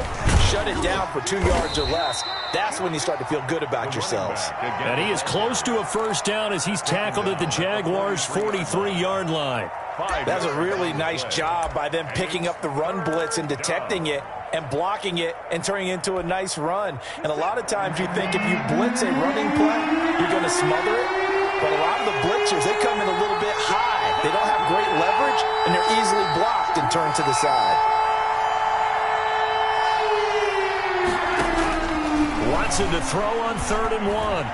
shut it down for 2 yards or less. That's when you start to feel good about yourselves. And he is close to a first down as he's tackled at the Jaguars' 43-yard line. That's a really nice job by them picking up the run blitz and detecting it and blocking it and turning it into a nice run. And a lot of times you think if you blitz a running play, you're going to smother it. But a lot of the blitzers, they come in a little bit high. They don't have great leverage, and they're easily blocked and turned to the side. Watson to throw on 3rd and 1.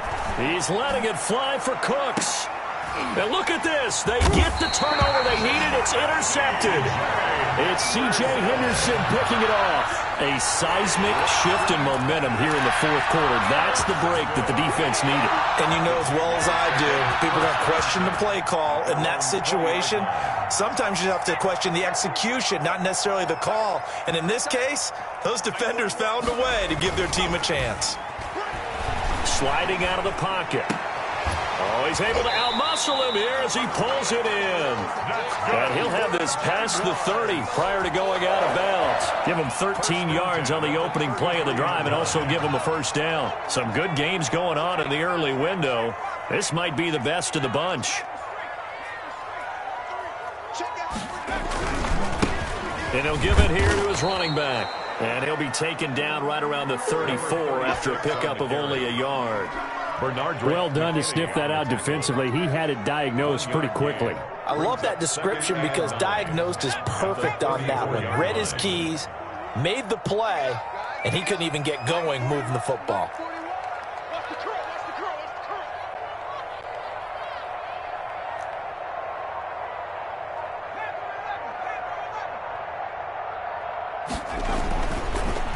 He's letting it fly for Cooks. And look at this. They get the turnover they needed. It's intercepted. It's C.J. Henderson picking it off. A seismic shift in momentum here in the 4th quarter. That's the break that the defense needed. And you know as well as I do, people are going to question the play call in that situation. Sometimes you have to question the execution, not necessarily the call. And in this case, those defenders found a way to give their team a chance. Sliding out of the pocket. Oh, he's able to outmuscle him here as he pulls it in. And he'll have this past the 30 prior to going out of bounds. Give him 13 yards on the opening play of the drive and also give him a first down. Some good games going on in the early window. This might be the best of the bunch. And he'll give it here to his running back. And he'll be taken down right around the 34 after a pickup of only a yard. Well done to sniff that out defensively. He had it diagnosed pretty quickly. I love that description because diagnosed is perfect on that one. Read his keys, made the play, and he couldn't even get going moving the football.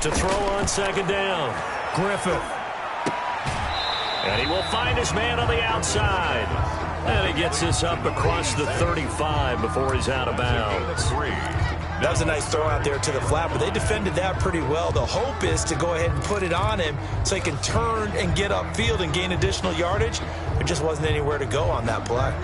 To throw on second down, Griffith. And he will find his man on the outside. And he gets this up across the 35 before he's out of bounds. That was a nice throw out there to the flat, but they defended that pretty well. The hope is to go ahead and put it on him so he can turn and get upfield and gain additional yardage. There just wasn't anywhere to go on that play.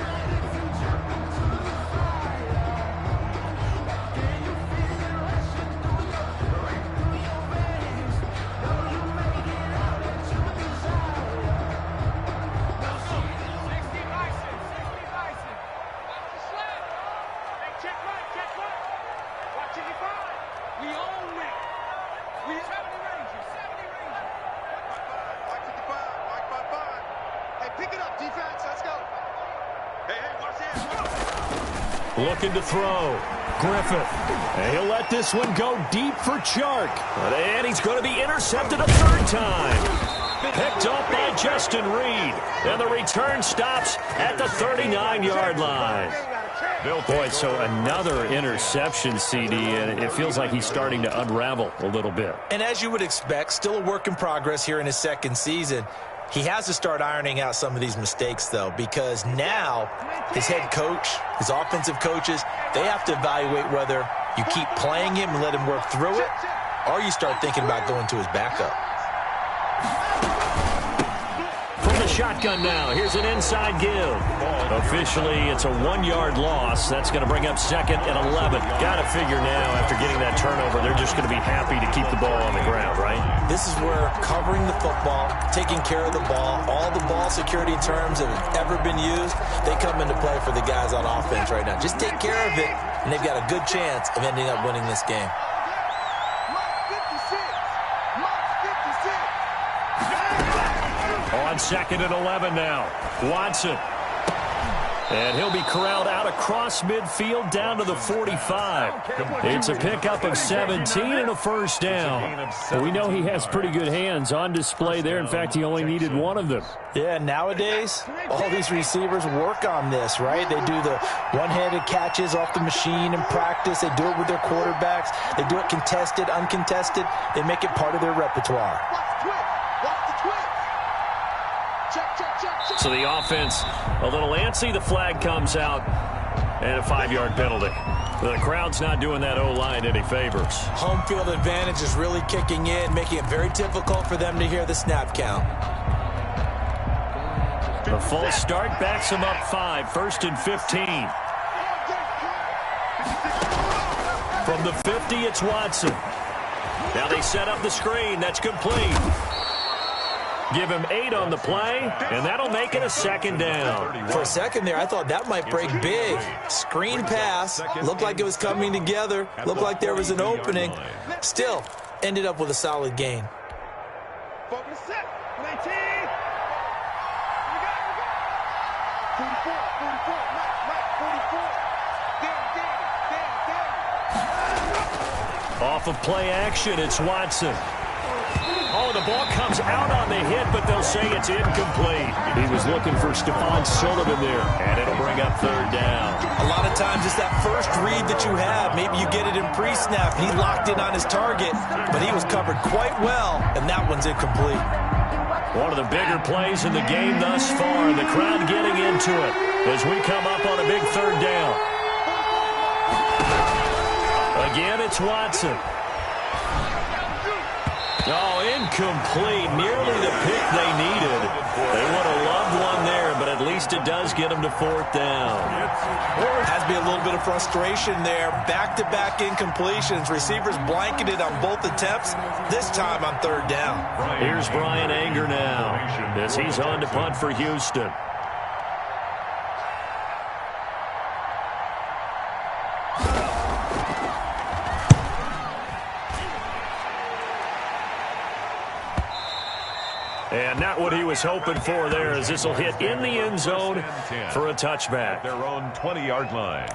Looking to throw. Griffith. And he'll let this one go deep for Chark. And he's going to be intercepted a third time. Picked off by Justin Reed. And the return stops at the 39-yard line. Boy, so another interception, CD, and it feels like he's starting to unravel a little bit. And as you would expect, still a work in progress here in his second season. He has to start ironing out some of these mistakes, though, because now his head coach, his offensive coaches, they have to evaluate whether you keep playing him and let him work through it, or you start thinking about going to his backup. From the shotgun now, here's an inside give. Officially, it's a 1-yard loss. That's going to bring up second and 11. Got to figure now, after getting that turnover, they're just going to be happy to keep the ball on the ground, right? This is where covering the football, taking care of the ball, all the ball security terms that have ever been used, they come into play for the guys on offense right now. Just take care of it, and they've got a good chance of ending up winning this game. On second and 11 now, Watson. And he'll be corralled out across midfield down to the 45. It's a pickup of 17 and a first down. Well, we know he has pretty good hands on display there. In fact, he only needed one of them. Yeah, nowadays, all these receivers work on this, right? They do the one-handed catches off the machine in practice. They do it with their quarterbacks. They do it contested, uncontested. They make it part of their repertoire. So the offense a little antsy. The flag comes out and a 5-yard penalty. The crowd's not doing that O-line any favors. Home field advantage is really kicking in, making it very difficult for them to hear the snap count. The false start backs him up 5, 1st and 15. From the 50, it's Watson. Now they set up the screen. That's complete. Give him 8 on the play, and that'll make it a second down. For a second there, I thought that might break big. Screen pass. Looked like it was coming together. Looked like there was an opening. Still, ended up with a solid gain. Focus set. 19. We got 44. Off of play action, it's Watson. Oh, the ball comes out on the hit, but they'll say it's incomplete. He was looking for Stephon Sullivan there, and it'll bring up third down. A lot of times it's that first read that you have. Maybe you get it in pre-snap. He locked in on his target, but he was covered quite well, and that one's incomplete. One of the bigger plays in the game thus far, and the crowd getting into it as we come up on a big third down. Again, it's Watson. Oh, incomplete. Nearly the pick they needed. They would have loved one there, but at least it does get them to 4th down. Has to be a little bit of frustration there. Back-to-back incompletions. Receivers blanketed on both attempts, this time on third down. Here's Brian Anger now as he's on to punt for Houston. And not what he was hoping for there, as this will hit in the end zone for a touchback. Their own 20-yard line.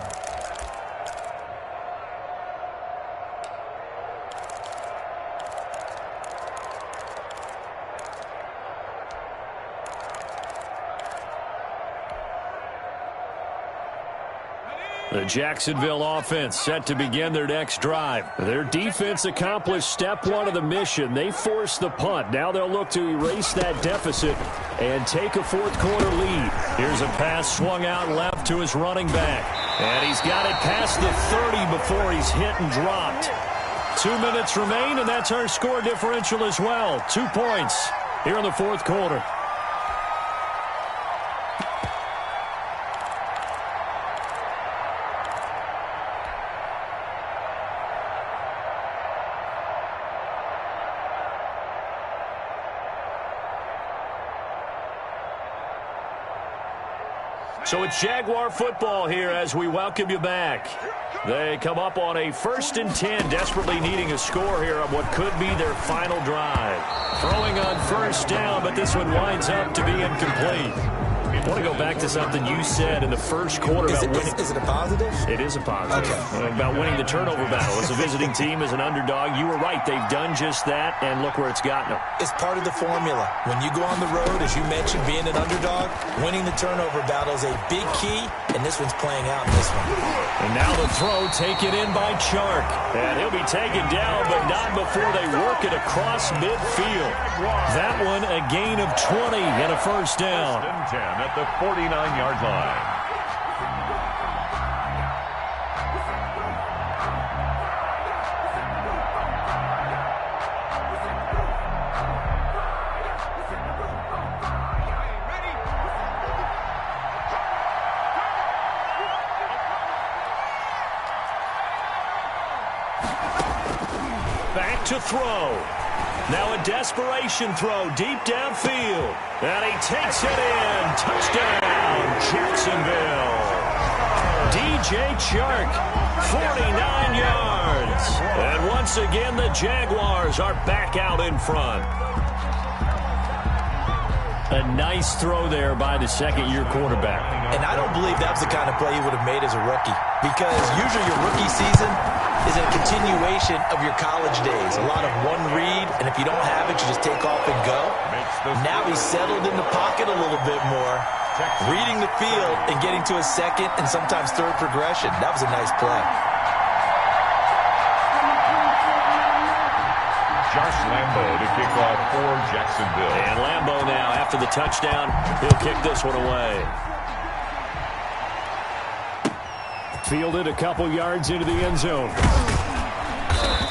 The Jacksonville offense set to begin their next drive. Their defense accomplished step one of the mission. They forced the punt. Now they'll look to erase that deficit and take a fourth-quarter lead. Here's a pass swung out left to his running back. And he's got it past the 30 before he's hit and dropped. 2 minutes remain, and that's our score differential as well. 2 points here in the fourth quarter. So it's Jaguar football here as we welcome you back. They come up on a 1st and 10, desperately needing a score here on what could be their final drive. Throwing on 1st down, but this one winds up to be incomplete. I want to go back to something you said in the first quarter about winning. Is it a positive? It is a positive. Okay. About winning the turnover battle. As a visiting team, as an underdog, you were right. They've done just that, and look where it's gotten them. It's part of the formula. When you go on the road, as you mentioned, being an underdog, winning the turnover battle is a big key, and this one's playing out in this one. And now the throw taken in by Chark. And he'll be taken down, but not before they work it across midfield. That one a gain of 20 and a 1st down. 1st and 10 at the 49-yard line. Back to throw. Now a desperation throw deep downfield. And he takes it in. Touchdown, Jacksonville. DJ Chark, 49 yards. And once again, the Jaguars are back out in front. A nice throw there by the second-year quarterback. And I don't believe that was the kind of play he would have made as a rookie. Because usually your rookie season is a continuation of your college days. A lot of one read, and if you don't have it, you just take off and go. Now he's settled in the pocket a little bit more, reading the field and getting to a second and sometimes third progression. That was a nice play. Josh Lambo to kick off for Jacksonville. And Lambo now, after the touchdown, he'll kick this one away. Fielded a couple yards into the end zone.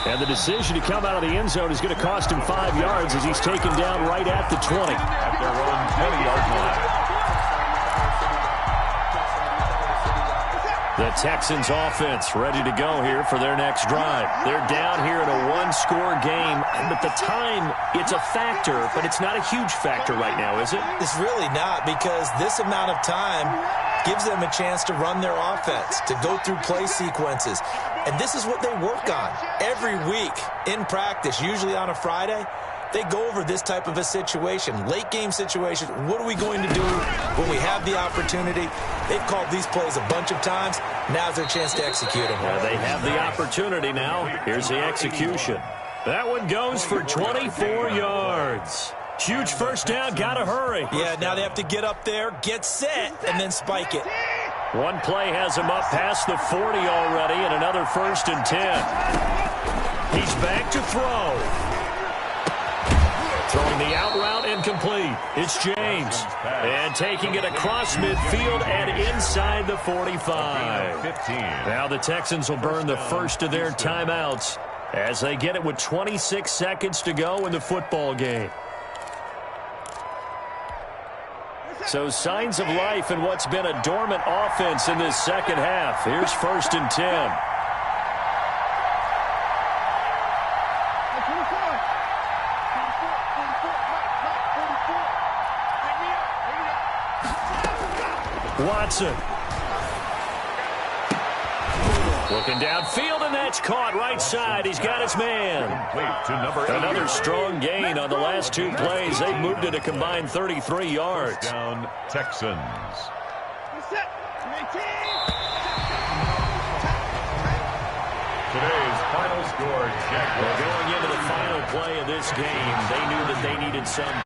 And the decision to come out of the end zone is going to cost him 5 yards as he's taken down right at the 20. At their own 20-yard line. The Texans offense ready to go here for their next drive. They're down here in a one-score game, but the time, it's a factor, but it's not a huge factor right now, is it? It's really not, because this amount of time gives them a chance to run their offense, to go through play sequences. And this is what they work on every week in practice, usually on a Friday. They go over this type of a situation, late game situation. What are we going to do when we have the opportunity? They've called these plays a bunch of times. Now's their chance to execute them. Well, they have the opportunity now. Here's the execution. That one goes for 24 yards. Huge 1st down, gotta hurry. Yeah, now they have to get up there, get set, and then spike it. One play has him up past the 40 already, and another 1st and 10. He's back to throw. Throwing the out route incomplete. It's James. And taking it across midfield and inside the 45. Now the Texans will burn the first of their timeouts as they get it with 26 seconds to go in the football game. So signs of life in what's been a dormant offense in this second half. Here's 1st and 10. Watson. Looking downfield, and that's caught right side. He's got his man. Another strong gain on the last 2 plays. They've moved it a combined 33 yards. Down Texans. Today's final score, Jaguars. Going into the final play of this game, they knew that they needed some